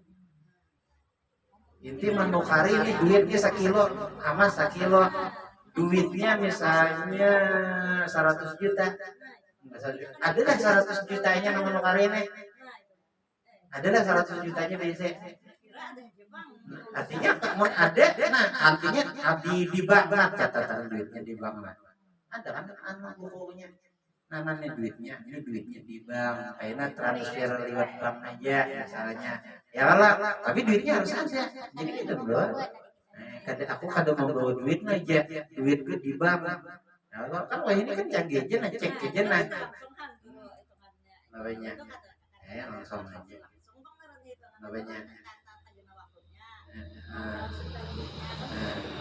inti menukari ini duitnya sekilo sama sekilo duitnya misalnya 100 juta adalah 100 jutanya yang menukari ini adalah 100 jutanya biasa artinya ada nah artinya di bank catatan duitnya di bank ada kan anak bukunya namanya duitnya ini duitnya di bank kayaknya transfer lewat bank aja misalnya ya lah tapi duitnya harus ada jadi kita bawa kada mau bawa duit aja duit gue di bank nah, kan wah ini kan canggih aja nah cek aja nah namanya langsung aja namanya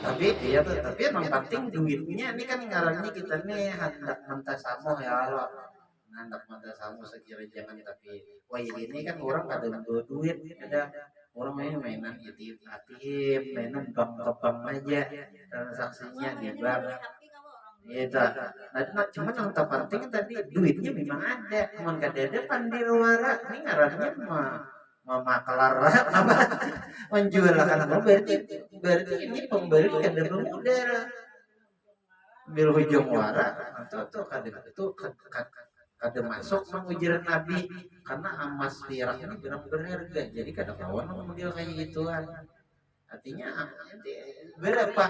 tapi iya tuh tapi emang penting duitnya ini kan ngarannya kita nih hendak mentasamu ya Allah hendak mentasamu sekira jangan tapi wah ini kan orang kada bawa duit ada orang mainan itif atif mainan bank ke bank aja transaksinya di bank itu nah cuman yang terpenting tadi duitnya memang ada cuman kada ada pandiruara ini ngarannya memaklar apa menjual akan apa berarti ini pembeli kada bermodal bil hujung wara atau kada masuk mengujar nabi karena emas perak ini benar berharga jadi kada kawan model kayak gituan artinya berapa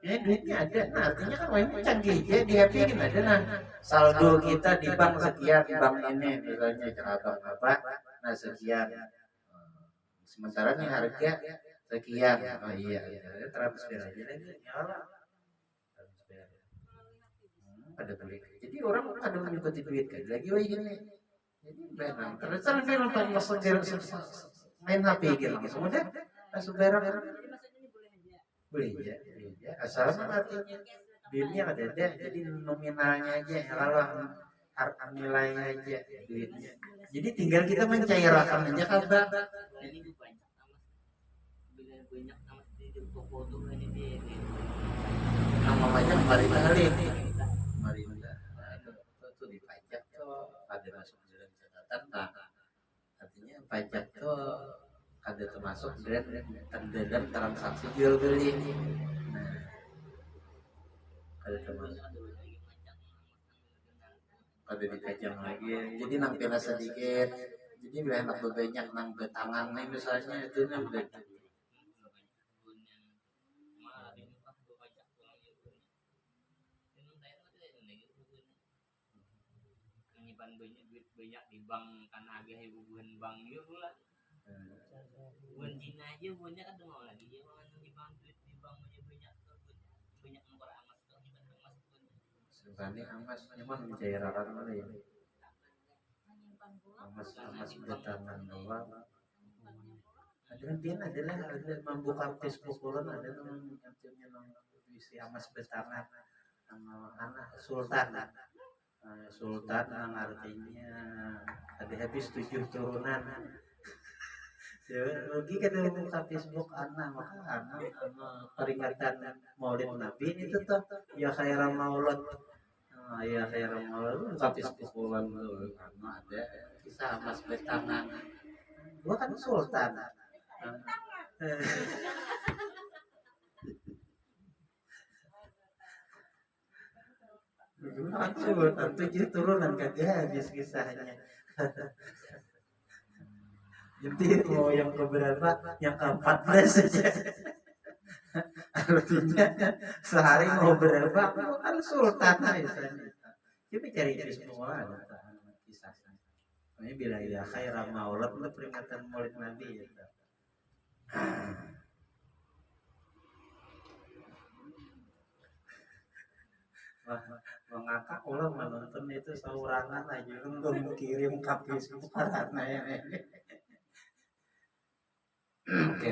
ini duitnya ada nah artinya kan ini canggih ya dihapiin ada nah saldo kita di bank sekian bank ini misalnya cabang apa nah sekian sementara nih harga sekian oh iya transfer aja lagi nyala transfer ada beli jadi orang ada mengikuti duit kan lagi wah ini jadi benar terus film langsung main HP gitu langsung udah langsung barang boleh ya asal artinya duitnya ada jadi nominalnya aja kalau harga nilainya aja duitnya jadi tinggal kita mencairkan aja kabar ini banyak amat di toko tuh ini di nama banyak Marinda itu dipajak tuh ada masuk dalam catatan nah artinya pajak tuh ada termasuk dalam transaksi jual beli nah ada termasuk ada dipajang lagi jadi nampilnya sedikit jadi enak banyak nang betangan nih misalnya itu nih udah duit banyak di bank karena agak hubungan bank juga pula bukan Cina aja punya kan mau lagi dia mau di bank duit di bank aja banyak nomor emas tuh emas sebenarnya emas cuman mencairkan mana ya emas betangan doang ada dia adalah ada membuka Facebook bulan ada yang isi emas betangan sama anak sultan sultan yang artinya ada habis 7 turunan lagi kan buka Facebook anak maka anak peringatan Maulid Nabi itu tuh ya khairal maulud ya khairal maulud buka Facebook bulan tuh karena ada kisah emas betangan gua kan sultan sultan 7 turunan kagak habis kisahnya jadi mau yang keberapa yang ke-14 saja artinya sehari mau berapa kan sultan misalnya kita cari semua ada kisahnya ini bila ya khairal maulud itu peringatan maulid nabi ya mengapa ulah menonton itu saurangan aja belum kirim ke Facebook karena ini. Oke.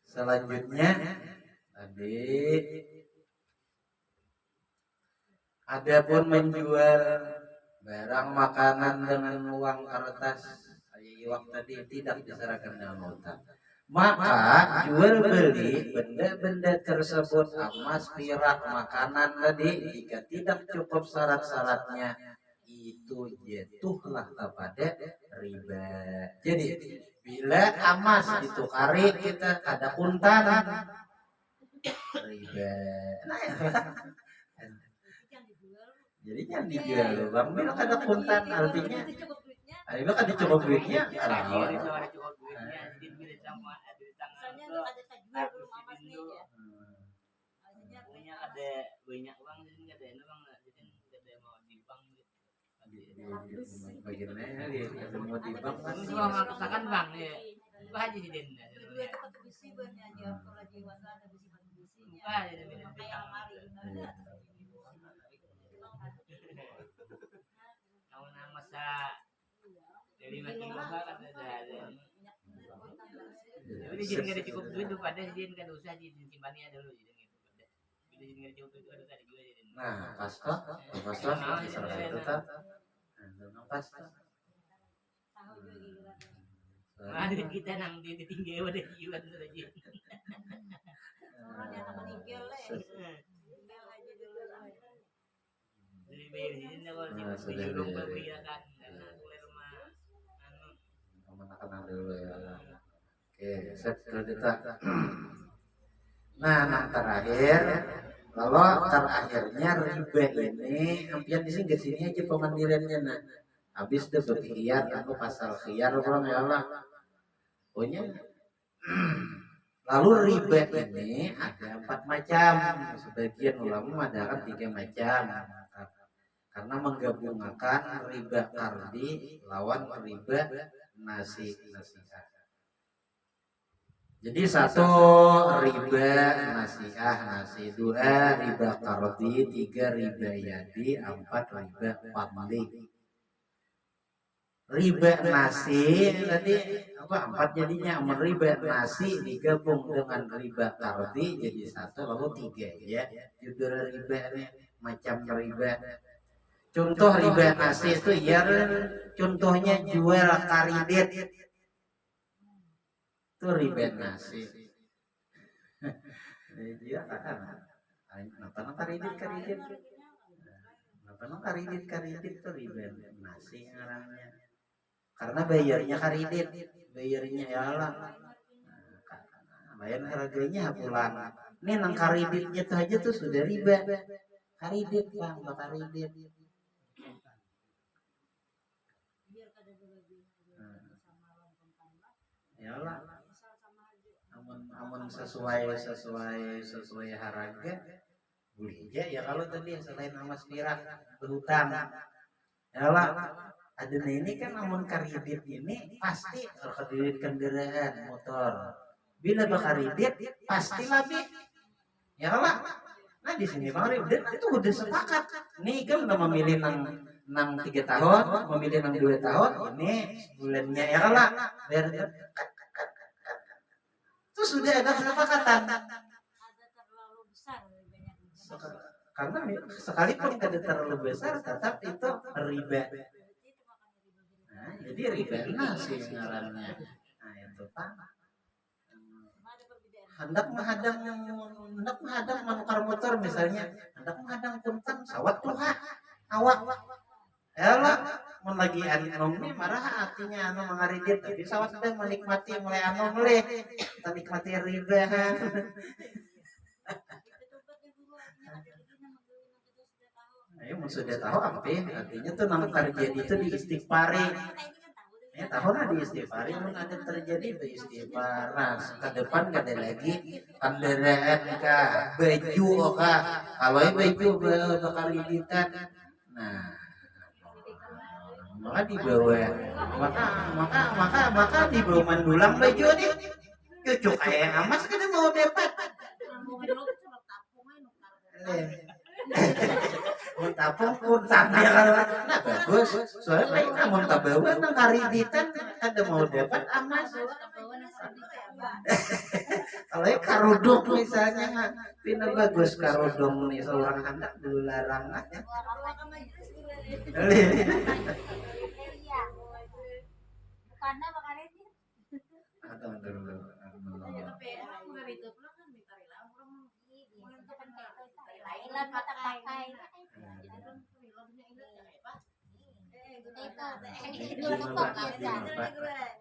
Selanjutnya tadi adapun menjual barang makanan dengan uang kertas iwak tadi tidak diserahkan dengan utang. Maka jual beli benda-benda tersebut emas, perak, makanan tadi jika tidak cukup syarat-syaratnya itu jatuhlah kepada riba. Jadi bila emas ditukari kita ada kuntan riba. Nah, jadi jangan dijual bang. Bila ada kuntan artinya ayo kan dicoba duitnya kalau ada cukup duitnya jadi bila sama Misalnya untuk ada tajwid belum amas nih ya. Artinya punya ada banyak uang jadi nggak ada uang jadi nggak ada mau di bank bagaimana dia mau di bank kan semua mau katakan bang ya buka aja sih den kedua itu batu besi banyak aja kalau di wasa ada besi batu besinya. buka aja den Kayak lemari. kalau nama sa dari makin bapak kan ada jadi jadi nggak ada cukup duit tuh pada dia nggak ada usaha jadi simpannya dulu jadi gitu bila jadi nggak cukup duit ada tadi juga jadi nah pasta salah itu tak pasta Tahu juga ada kita nang ditinggal ada jiwa tuh aja orang yang nama ninggal lah. Tinggal aja dulu. jadi bayar di sini kalau si belum berbayar kan karena mulai rumah menekan dulu ya. Oke, set kita. Nah, yang terakhir, kalau terakhirnya riba ini, ampian di sini aja pemandiriannya nah. Habis itu berkhiyar, aku pasal khiyar orang ya Allah. Pokoknya, lalu riba ini ada 4 macam. Sebagian ulama mengatakan 3 macam. Karena menggabungkan riba kardi lawan riba nasi'ah. Jadi 1 riba nasi'ah, 2 riba kardi, 3 riba yadi, 4 riba fadli. Riba nasi tadi apa 4 jadinya, riba nasi digabung dengan riba kardi jadi 1 lalu 3 ya. Judul riba ini macam riba. Contoh riba nasi itu ya contohnya jual karidit. Itu riba nasi. Dia kan apa karidit. Apa karidit itu riba nasi ngarannya. Karena bayarnya karidit, bayarnya ya Allah. Bayar harganya bulan. Ini nang kariditnya itu aja tuh sudah riba. Karidit bang, karidit. Ya Allah, amun sesuai harga boleh aja ya kalau tadi selain emas perak berhutang. Ya Allah, ada ini kan amun karidit ini pasti karidit kendaraan motor. Bila bakaridit pasti lebih. Ya Allah, nah di sini bang Ridit itu udah sepakat. Nih kan udah memilih nang 3 tahun, memilih nang 2 tahun. Ini bulannya ya Allah, biar itu sudah ada kesepakatan. Ada terlalu besar Karena sekalipun tidak terlalu besar, tetap itu riba. Nah, jadi riba nasi ngarannya. Nah itu pak. Hendak menghadang menukar motor misalnya, hendak menghadang punten sawat tuha awak. Ya Allah, mun lagi anom nih marah artinya anu mengaridit tapi sawat sudah menikmati mulai anu mulai kita nikmati riba. Ayo mun sudah tahu apa artinya tuh nang terjadi itu di istighfari. Ya tahu lah di istighfari mun ada terjadi di istighfar. Nah, ke depan ada lagi kendaraan kah, baju kah. Kalau baju bakariditan. Nah, maka dibawa maka dibawa mendulang baju nih cucuk kayak emas kita mau dapat Mun tapung puntan ya kan. Nah bagus. Soalnya baik namun kabawa nang kariditan ada mau dapat amas. Kalau karudung misalnya mah pina bagus karudung nih seorang anak dulu larangan ya. Karena makanya dia Atau dulu. Thailand mata pakai itu lupa biasa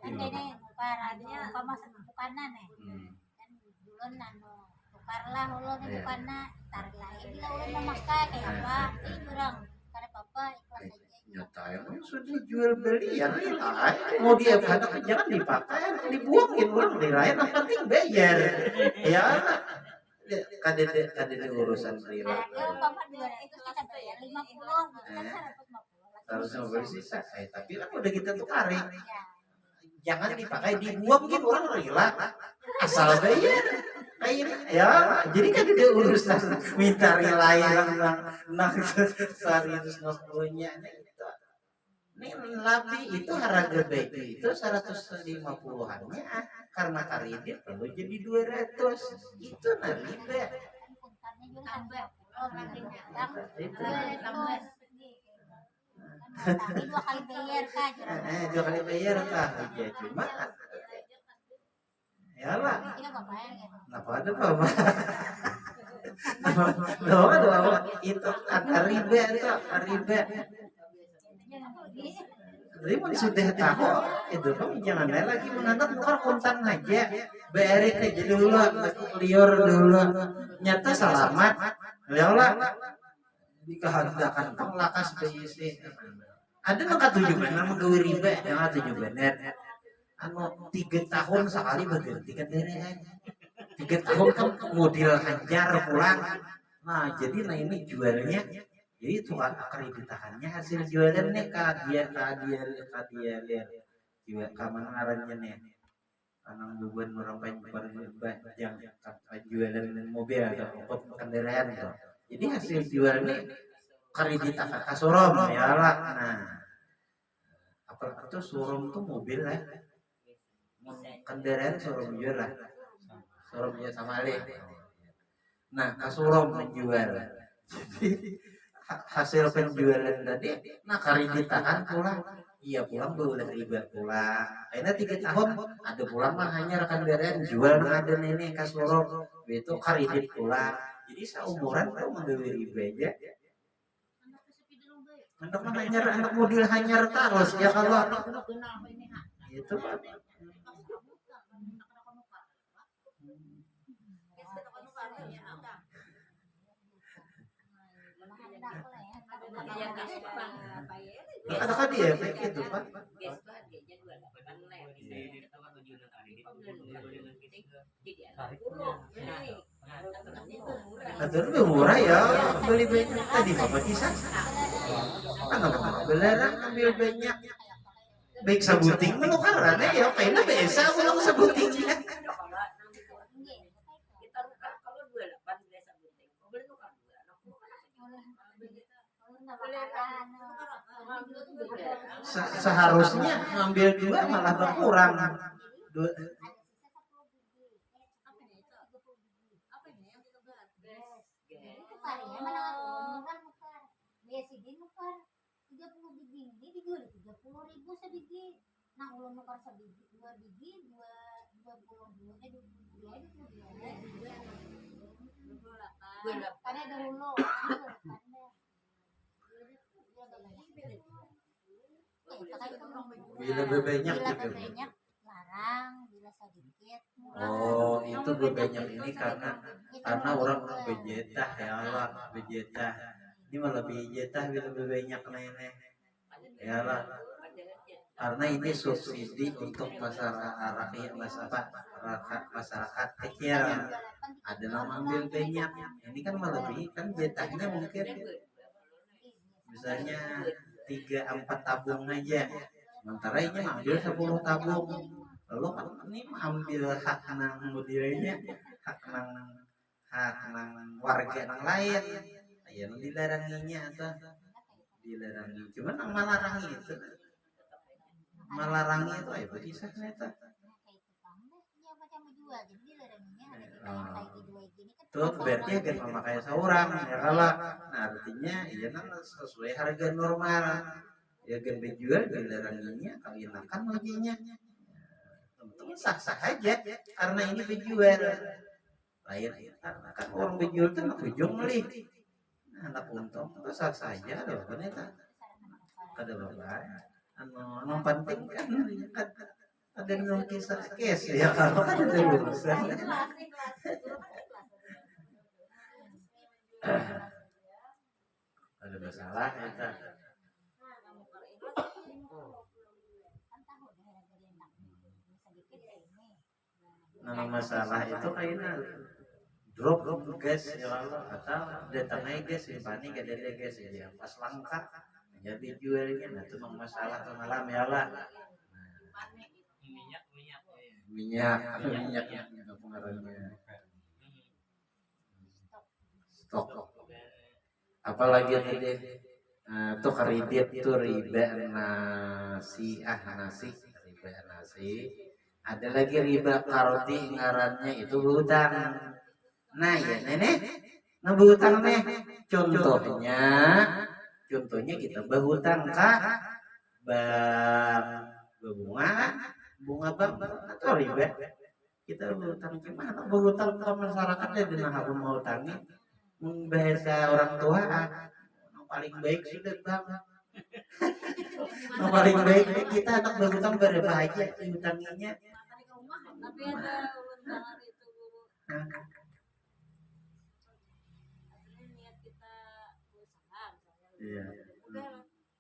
ini tukar adanya apa masuk tukanan kan dulun anu tukarlah ulun tukarna tarik lagi bila ulun memakai kayak apa ini kurang karena papa ikhlas aja Nyata emang sudah jual beli ya rela. Mau dia anak jangan dipakai, dibuangin orang dirayain. Yang penting bayar. Ya, kadede urusan rela. kalau papa jual itu kita bayar 50 kan 150 Harus mau sisa. Tapi kan udah kita tukarin. Jangan dipakai, dibuang gitu orang rela. Asal bayar. Ya, jadi kan dia urusan minta relain nang 150-nya. Ini lebih itu harga baik itu 150-annya karena karidit perlu jadi 200 itu riba. Tapi 2 kali bayar kan 2 kali bayar kah? Ya cuma ya lah. Kenapa ada apa? Doa itu ada riba itu riba. Jadi mau sudah tahu itu kan jangan lagi menanam bukan kontan aja berit aja dulu liur dulu nyata selamat leolah dikehendakan lakas BIC ada nggak 7 benar menggawe riba yang 7 benar anu 3 tahun sekali berganti kendaraan 3 tahun kan model hajar pulang nah jadi nah ini jualnya jadi itu akreditahannya hasil jualan nih dia jual kamar ngarannya nih kanang bubuan orang yang jualan mobil atau kendaraan tuh jadi hasil jualnya akreditakan kasurom ya lah nah apa itu surom tuh mobil lah kendaraan surom jual lah surom jual sama alih nah kasurom menjual jadi hasil penjualan tadi nah kariditakan pulang iya pulang boleh riba pulang akhirnya 3 tahun ada pulang mah hanya rekan beren jual ada nenek kasurok itu karidit pulang jadi seumuran tuh menggawe riba aja untuk hanyar anak model hanyar terus ya kalau itu pak ada kan dia begitu pak atau lebih murah ya beli banyak tadi bapak kisah kan apa belerang ambil banyak baik sabuting menukaran ya kayaknya biasa ulang sabutingnya seharusnya ngambil 2 malah berkurang sebiji nah ulun nukar sebiji 2 biji 22 karena ada hulu bila banyak gitu larang bila sedikit oh itu banyak ini karena orang bejetah ya Allah bejetah ini malah bejetah bila banyak nenek ya Allah karena ini subsidi untuk masyarakat masyarakat kecil ada yang ambil banyak ini kan melebihi kan jetahnya mungkin misalnya 3-4 tabung aja sementara ini ambil 10 tabung lalu kan ini ambil hak nang modelnya hak nang warga yang lain ya dilaranginya atau dilarangi cuman yang melarangi itu melarangi itu ya kisahnya itu tuh berarti akan memakai seorang ya kalau nah artinya ya kan sesuai harga normal ya kan dijual dilaranginya kawinakan laginya tentu sah-sah aja karena ini dijual lain karena kan orang dijual itu anak ujung beli anak untung itu sah saja loh ternyata ada bapak anu penting kan ada nol kisah kes ya kalau kan ada urusan ada masalah kita nah masalah itu kayaknya drop gas ya Allah atau datangnya gas ya panik ada gas ya pas langka jadi jualnya nah itu masalah malam ya Allah minyak pengaruhnya stok apalagi tadi tuh kredit tuh riba nasi riba nasi ada lagi riba karoti ngarannya itu hutang nah ya nenek ngebutang nih contohnya kita berhutang kah bunga bank atau riba kita berhutang gimana berhutang ke masyarakat ya dengan aku mau hutangi bahasa orang tua yang paling baik sudah bang yang paling baik kita anak berhutang berbahagia hutanginya tapi ada ulun banget itu guru niat kita berusaha iya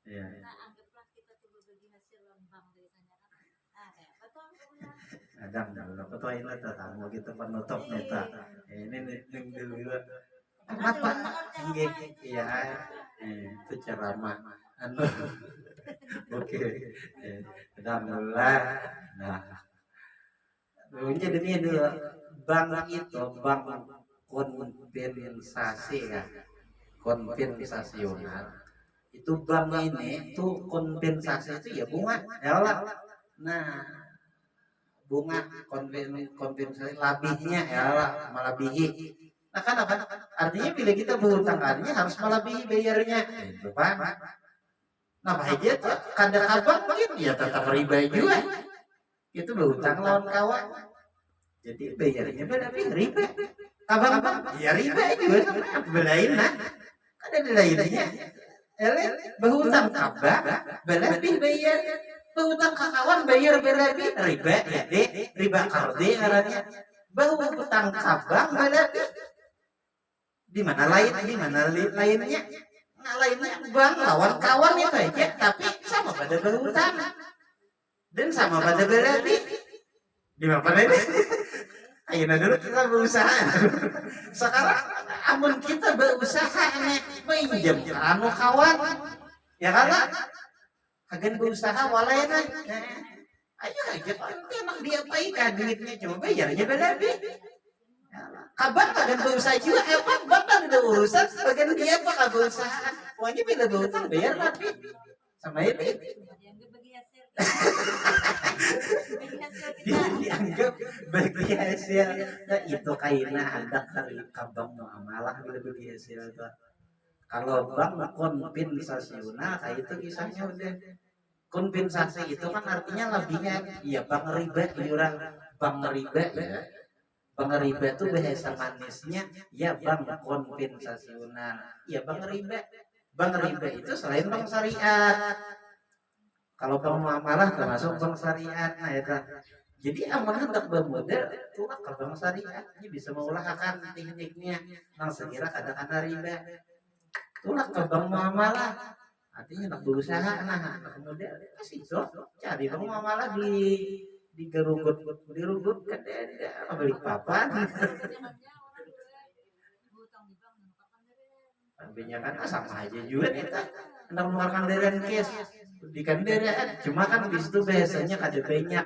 iya nah anggaplah kita tuh berbagi hasil lembang dari sana kan kayak betul kadang kalau ketua ini tamu kita penutup neta ini ning dulu apa iya itu ceramah anu oke alhamdulillah nah jadi ini dulu bank itu bank kompensasi ya kompensasional itu bank ini tuh kompensasi itu ya bunga ya Allah nah bunga kompensasi labihnya ya Allah melebihi nah kan apa artinya bila kita berhutang artinya harus melebihi bayarnya itu Pak nah aja tuh kadang abang mungkin ya tetap riba juga itu berhutang lawan kawan jadi bayarnya berarti riba abang ya riba juga namanya belain nah kan ada lainnya berhutang abang berarti bayar berhutang ke kawan bayar berarti riba ya deh riba kardi ngarannya berhutang abang berarti di mana lainnya nah lainnya bang lawan kawan itu aja tapi sama pada berhutang dan sama pada berarti di mana ini ayo dulu kita berusaha sekarang amun kita berusaha nih pinjam anu kawan ya kan agen berusaha walena ayo aja nanti emang dia paikan duitnya cuma bayarnya berarti kabar agen berusaha juga emang bapak ada urusan bagian dia apa kabar berusaha pokoknya bila berutang bayar tapi sama ini dianggap bagi hasil nah itu kaina ada kali kabang muamalah bila bagi hasil itu kalau bank kompensasional kayak itu kisahnya udah kompensasi itu kan artinya lebihnya ya bank riba iuran bank riba ya bank riba itu bahasa manisnya ya bank kompensasional ya bank riba itu selain bank syariat kalau bank muamalah termasuk bank syariat nah ya kan jadi amanah hendak bermodal tulah ke bank syariat ini bisa mengulahkan tekniknya nang sekira kadang-kadang riba tulah ke bank muamalah artinya hendak berusaha nah kemudian kasih cari bank muamalah di gerugut kan ada beli papan banyak kan sama aja juga kita hendak mengeluarkan darian cash di kendaraan cuma kan di situ biasanya ada banyak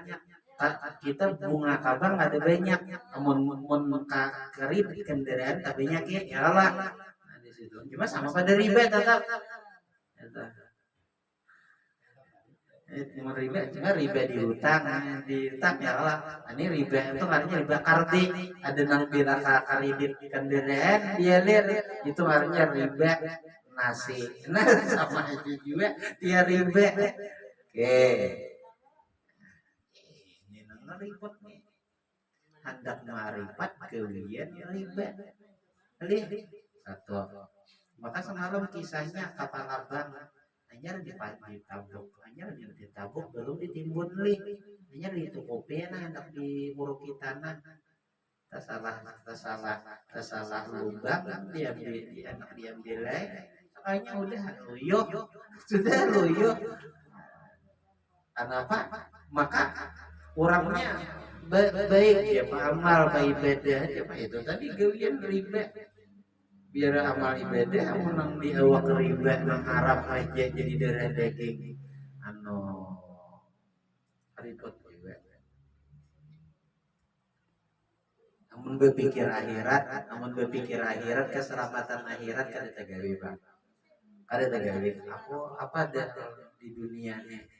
kita bunga kabang ada banyak mun kari di kendaraan tak banyak ya lah nah di Cuma sama pada riba tetap. Cuma riba di hutang ya lah. Ini riba itu artinya riba kardi. Ada nang bila karidit kendaraan dia lihat itu artinya riba nasi. Nah sama aja juga dia riba. Oke. Ini nang ribet nih. Hendak marifat kemudian riba. Lihat satu. Maka semalam kisahnya kapal abang hanya ditabuk, belum ditimbun li, hanya ditukupin hendak diuruki tanah, tersalah lubang diambil makanya udah luyuh, sudah luyuh. Kenapa? Maka orangnya baik ya amal baik beda aja itu tadi gawian riba. Biar amal ibadah menang di awak riba nang Arab aja jadi darah daging ribet juga. Namun berpikir akhirat keselamatan akhirat kada tagawi bang. Kada tagawi. Apa ada di dunia ini?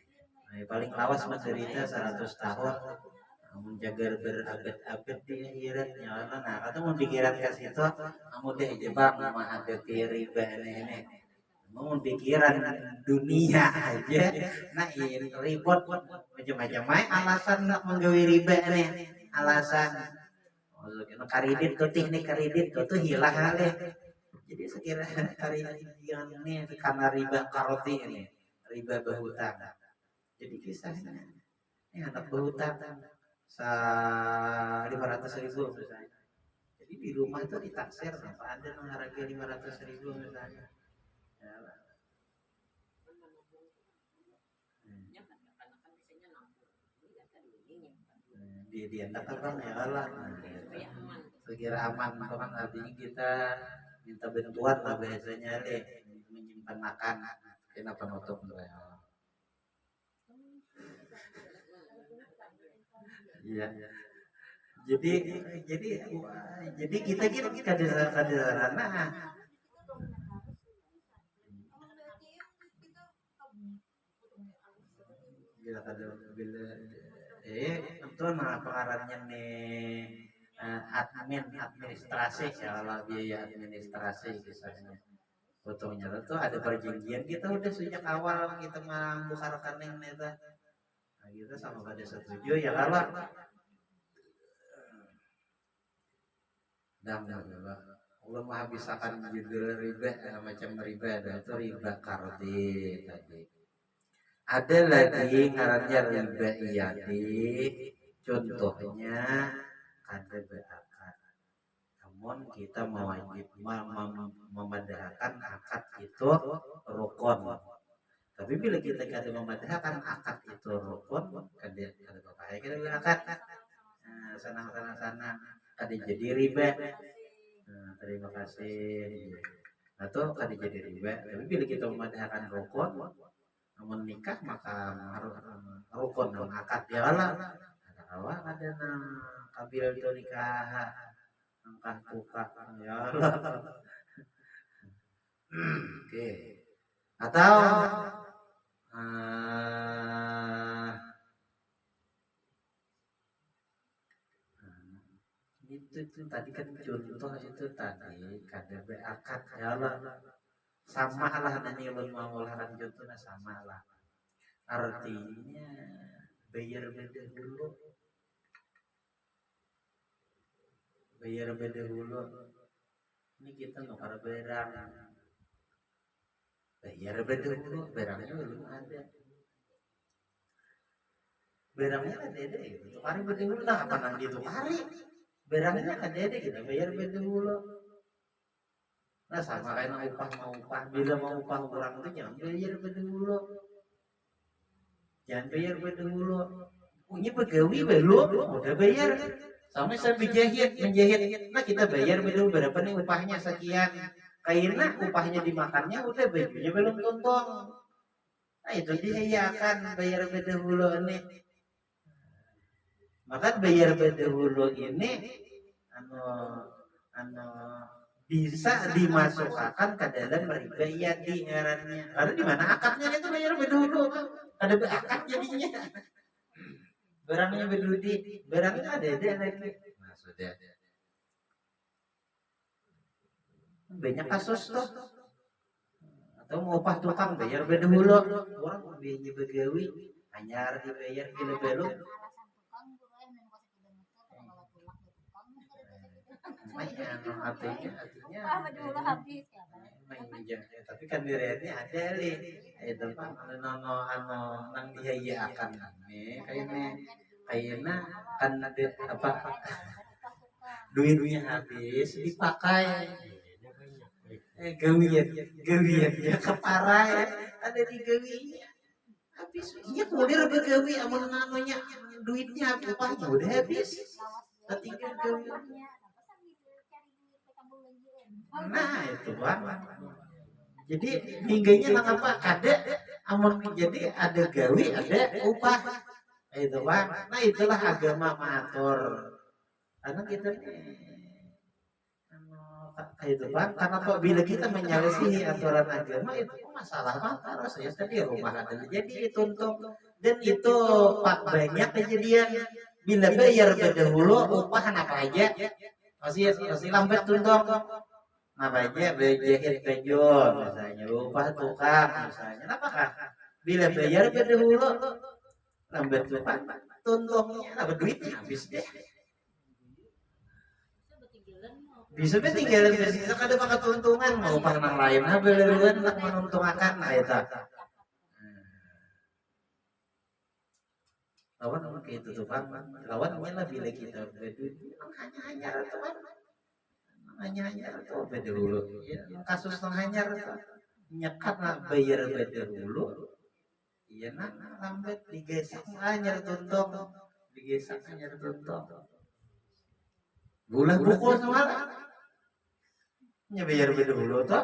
Nah, paling lawas menderita 100 tahun. Menjaga berabad-abad di akhiratnya nah atau mau pikiran ke situ kamu deh jebak menghadapi riba ini mau pikiran dunia aja nah ini ribet macam-macam alasan nak menggawi riba nih alasan karidit tuh teknik karidit tuh hilang deh jadi sekiranya karidit yang ini karena riba karoti ini riba berhutang jadi kisahnya ini anak berhutang 500.000 misalnya. Jadi di rumah itu ditaksir apa ada yang harga 500.000 misalnya. Ya lah. Dia kan ya lah. Sekira aman kan artinya kita minta bantuan lah biasanya deh menyimpan makan kena penutup ya. Iya. Jadi kita kadasaran itu pengarannya nih administrasi kalau biaya administrasi misalnya fotonya itu ada perjanjian kita udah sejak awal kita membuka rekening itu nah, kita sama pada setuju ya kalau Allah menghabiskan judul riba macam riba ada itu riba kardi tadi ada lagi ngarannya riba iyadi contohnya ada berakad namun kita mewajib memadahkan akad itu rukun tapi bila kita kada memadahkan akad itu rukun kada pakai kita berakad sana kada jadi riba terima kasih atau kada jadi riba tapi bila kita memadahkan rukun namun nikah maka harus rukun dan akad ya lah ada kabil itu nikah angkah tukar ya lah oke atau itu tadi kan contoh itu tadi kada berakad ya lah sama lah nanti ulun mau lahan contohnya sama lah artinya bayar beda dulu ini kita nukar barang bayar beda dulu barangnya belum ada barangnya ada gitu tukari beda dulu nah apa nanti tukari barangnya ada gitu bayar beda dulu nah sama kayak mau upah bila mau upah orang itu jangan bayar dulu punya pegawai belum udah bayar sama saya menjahit nah kita bayar dulu berapa nih upahnya sekian kainnya upahnya dimakannya udah bajunya belum tuntong nah itu dia ya akan bayar dulu ini maka bayar dulu ini bisa dimasukkan ke dalam riba yadi ngarannya. Karena di mana akadnya itu bayar dulu, ada akad jadinya. Barangnya berludi, barangnya ada lagi. Nah, sudah. Banyak kasus tuh. Atau mau upah tukang bayar dulu, orang biaya begawi hanya dibayar gila belum. Artinya tapi kan dirinya ada li itu pak nono nang dia akan kayaknya kan ada apa duitnya habis dipakai gawian ya keparai ada di gawinya habis iya kulir begawi amun namanya duitnya upahnya udah habis tinggal gawian. Nah itu bang. Jadi mingganya nang apa? Ada amun jadi ada gawi, ada upah. Itu bang. Nah itulah agama matur. Karena kita itu bang. Karena bila kita menyelesaikan aturan agama itu masalah matar. Saya tadi rumah ada jadi tuntung dan itu pak banyak kejadian. Bila bayar berdahulu upah apa aja masih lambat tuntung. Apa aja berjahit baju misalnya upah tukang misalnya apakah bila bayar berdahulu lambat tukang tuntungnya apa duitnya habis deh bisa tinggalan bisa kada pakai tuntungan mau upah nang lain nah belaluan nak menuntungakan nah itu lawan kayak itu tuh bang lawannya lah bila kita berduit hanya tuh hanya atau beda dulu ya kasus hanya nyekat nak bayar beda dulu iya nak lambat digesek hanya tuntung digesek hanya tuntung bulan pukul semalam nya bayar beda dulu tuh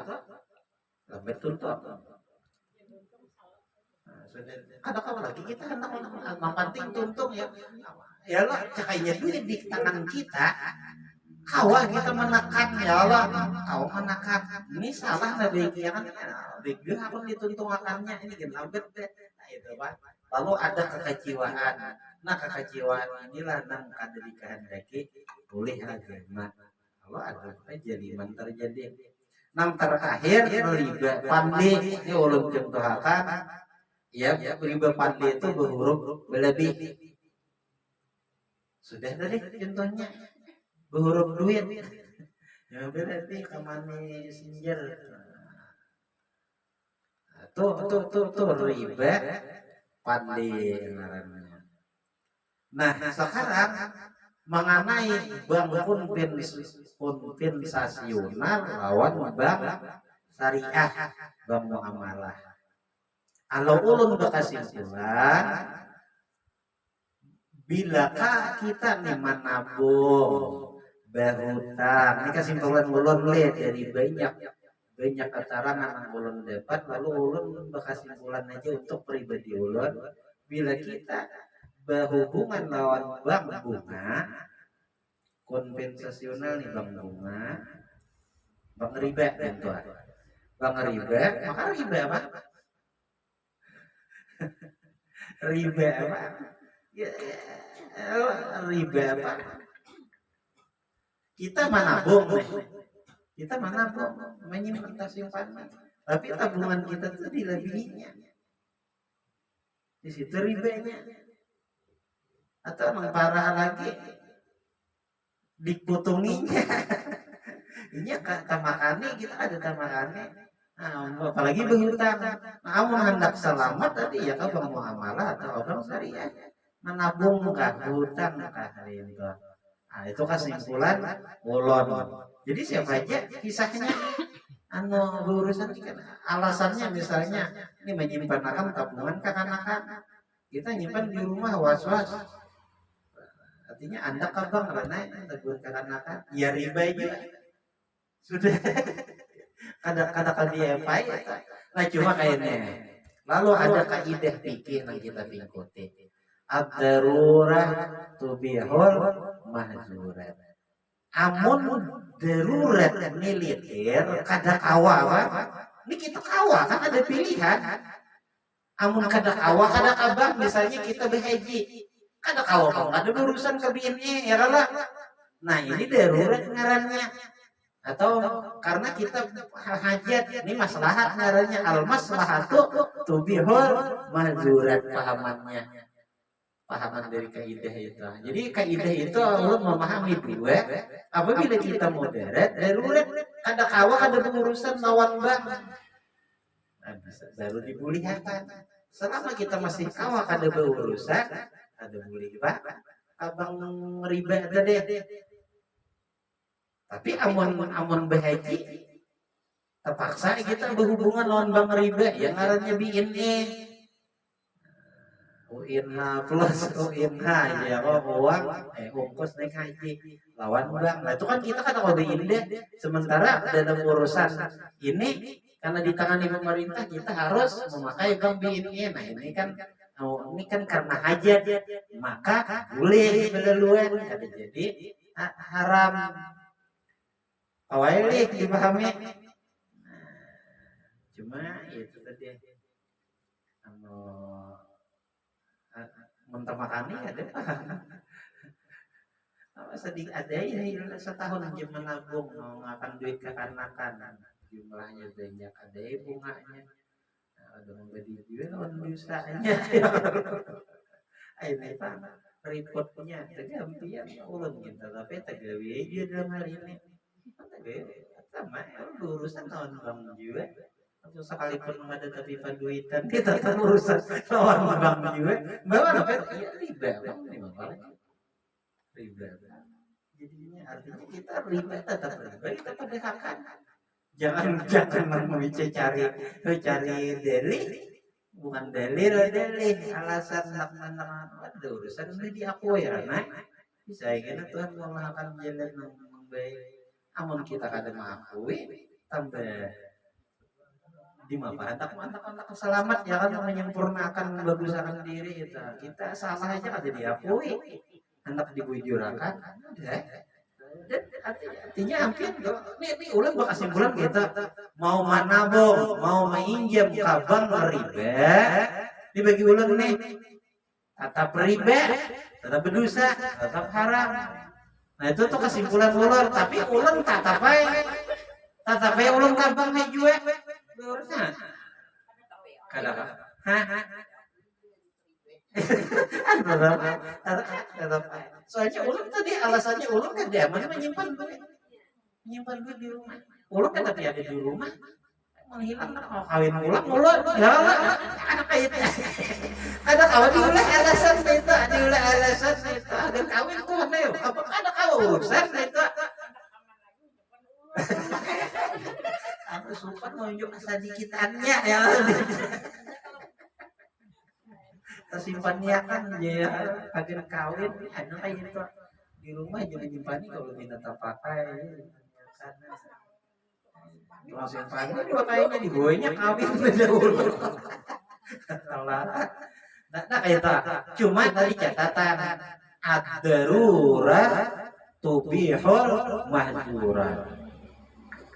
lambat tuntung kadang lagi kita kan penting tuntung ya lah cakainya duit di tangan kita kawan kita menekan ya Allah kau menekan ini salah nabi kan bigel apa dituntungannya ini kan lambat nah itu pak lalu ada kekecewaan nah kekecewaan inilah nang kada dikehendaki oleh agama kalau ada jaliman terjadi nang terakhir riba pandai ini ulun contohkan ya riba pandai itu berhuruf berlebih sudah tadi contohnya berhuruf duit ya berarti kemana sinjer tuh riba pandai namanya. Nah sekarang mengenai bank konvensasional lawan bank syariah bank muamalah kalau ulun berkesimpulan bilakah kita nih menabung berhutang ini kesimpulan ulun lihat dari banyak keterangan yang ulun dapat lalu ulun berkesimpulan aja untuk pribadi ulun bila kita berhubungan lawan bank bunga konvensional nih bank bunga bank riba tentuan bank riba maka riba apa riba apa ya, riba apa kita menabung menyimpan simpanan tapi tabungan kita itu dilebihinya di situ ribanya atau yang parah lagi diputunginya ini tamakane kita ada tamakane apalagi berhutang namun hendak selamat tadi ya kau bank muamalah atau bank syariah menabung kah hutang kah itu nah itu kesimpulan ulun jadi siapa aja kisahnya berurusan alasannya misalnya ini menyimpan akan tabungan kanak-kanak kita nyimpan di rumah was-was artinya anda kabang karena tabungan kanak-kanak ya riba juga sudah kadang-kadang dia apa nah cuma kayaknya lalu ada kaidah fikih yang kita ikuti ad-darurah tubihul mahzurat amun darurat militer kada kawa ini kita kawa kan ada pilihan. Amun kada kawa kada kabang misalnya kita berhaji kada kawa bang ada urusan ke BNI ya kalah. Nah ini darurat ngarannya atau karena kita hajat ini maslahat ngarannya al maslahatu tubihul mahzurat pahaman dari kaidah itu. Jadi kaidah itu Allah memahami dua. Apabila kita moderat, darurat ada kawa ada pengurusan lawan bang, nah, baru dipulihkan. Selama kita masih kawa ada berurusan, ada boleh bang, abang riba tadi. Tapi amun berhaji, terpaksa kita berhubungan lawan bang riba yang ngarannya BNI. UINH plus UINH ya uang ongkos naik haji lawan bank. Nah itu kan kita kan kalau indah sementara dalam urusan ini karena ditangani pemerintah kita harus memakai bank BNI. Nah ini kan karena hajat maka boleh berleluan ada jadi haram awalnya dipahami. Cuma itu tadi mentemakani ada sedih ada ini setahun aja menabung mau ngakan duit kekanakan jumlahnya banyak ada bunganya ada membeli duit lawan dosanya ini pak reportnya tergampian ulun gitu tapi tegawi aja dalam hari ini tegawi sama urusan lawan bang juga atau sekalipun ada tapi duitan kita urusan lawan bang juga bawa apa ya riba bang riba jadinya artinya kita riba tetap riba kita padahkan jangan mau cari dalih bukan dalil alasan ada urusan ini diakui ya nah bisa ingin Tuhan akan jalan yang baik amun kita kada mengakui tambah di mana anak selamat ya kan menyempurnakan bagusakan diri itu kita salah aja kada diakui anak dibujurakan dan artinya hampir ini ulang kesimpulan kita mau manabung mau menginjam kabang riba dibagi ulang nih tetap riba tetap berdosa tetap haram. Nah itu tuh kesimpulan ulang tapi ulang tetap aja ulang kabang juga berurusan kadang soalnya ulun tadi alasannya ulun kan dia mana menyimpan duit di rumah ulun kan tapi ada di rumah menghilang mau kawin ulang ulun ya anak kayak itu ada kawan diulah alasan itu ada kawin tuh ada kawan urusan itu aku suka nunjuk kesadikitannya ya tersimpannya kan ya agar kawin ada kayak gitu di rumah jangan nyimpan kalau tidak terpakai kalau simpan dua kayaknya di goynya kawin dahulu nah kayak itu cuma tadi catatan ad-darurah tubihul mahzurat.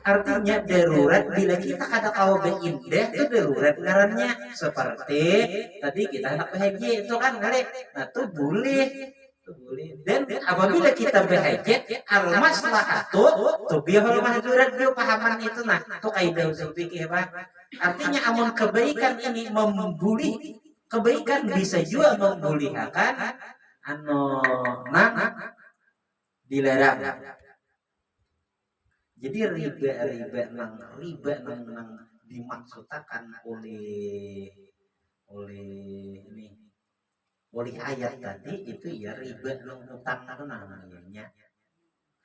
Artinya darurat bila kita kada kawa beindah itu darurat ngarannya seperti tadi kita hendak berhaji itu kan ngare nah itu boleh dan apabila kita berhaji al maslahatu tubihul mahzurat dia pahaman itu nah itu kaidah usul fikih Pak. Artinya amun kebaikan ini membuli kebaikan bisa juga membulihakan dilarang. Jadi riba nang dimaksudkan oleh ayat tadi itu ya riba nang utang itu namanya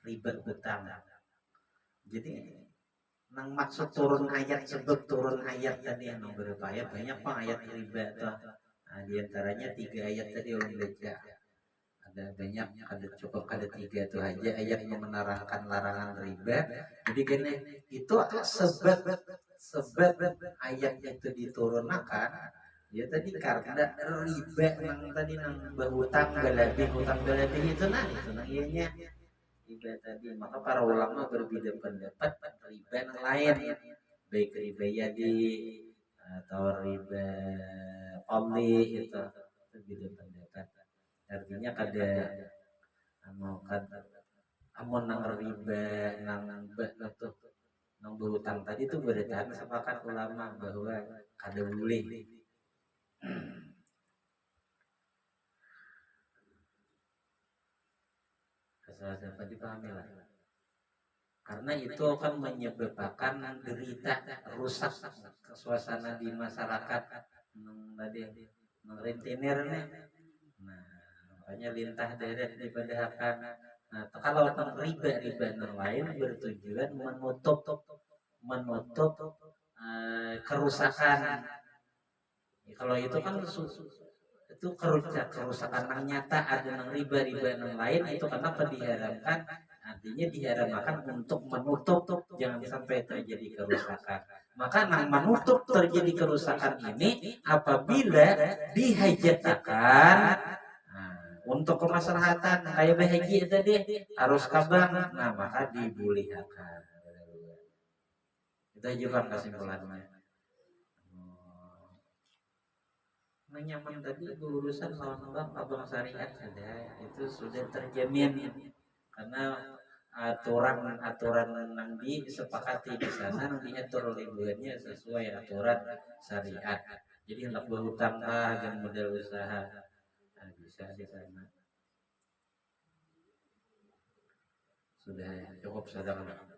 riba utang. Jadi nang maksud turun ayat sebab turun ayat tadi yang beberapa ayat banyak ayat riba tuh. Nah, di antaranya 3 ayat tadi oleh baca. Ada banyak ada cukup ada 3 itu aja ayat yang menerangkan larangan riba. Jadi gini itu sebab ayat itu diturunkan ya tadi karena riba nang tadi nang berhutang belabih itu nah itu nang ianya riba tadi. Maka para ulama berbeda pendapat riba yang lain, baik riba yadi atau riba fadli itu beda pendapat. Artinya kada amun nang riba nang tuh nang berhutang tadi itu beritahan sepakat ulama bahwa kada boleh. Asal dapat dipahami lah. Karena itu akan menyebabkan derita, rusak suasana di masyarakat. Tadi rentenir nih. Nah, makanya lintah deret dipadahakan. Nah, kalau riba yang lain bertujuan menutup kerusakan. Kalau itu kan itu kerusakan yang nyata, ada yang riba yang lain itu kenapa diharamkan? Artinya diharamkan untuk menutup jangan sampai terjadi kerusakan. Maka nang menutup terjadi kerusakan ini apabila dihajatakan untuk kemaslahatan kayak bahagia tadi harus kabang, nah maka dibolehkan. Itu juga kesimpulannya. Nyaman tadi urusan lawan abang syariat ada itu sudah terjamin karena aturan yang disepakati di sana yang diatur oleh buahnya sesuai aturan syariat. Jadi hendak berhutang dan model usaha bisa di sana. Sudah cukup sadar.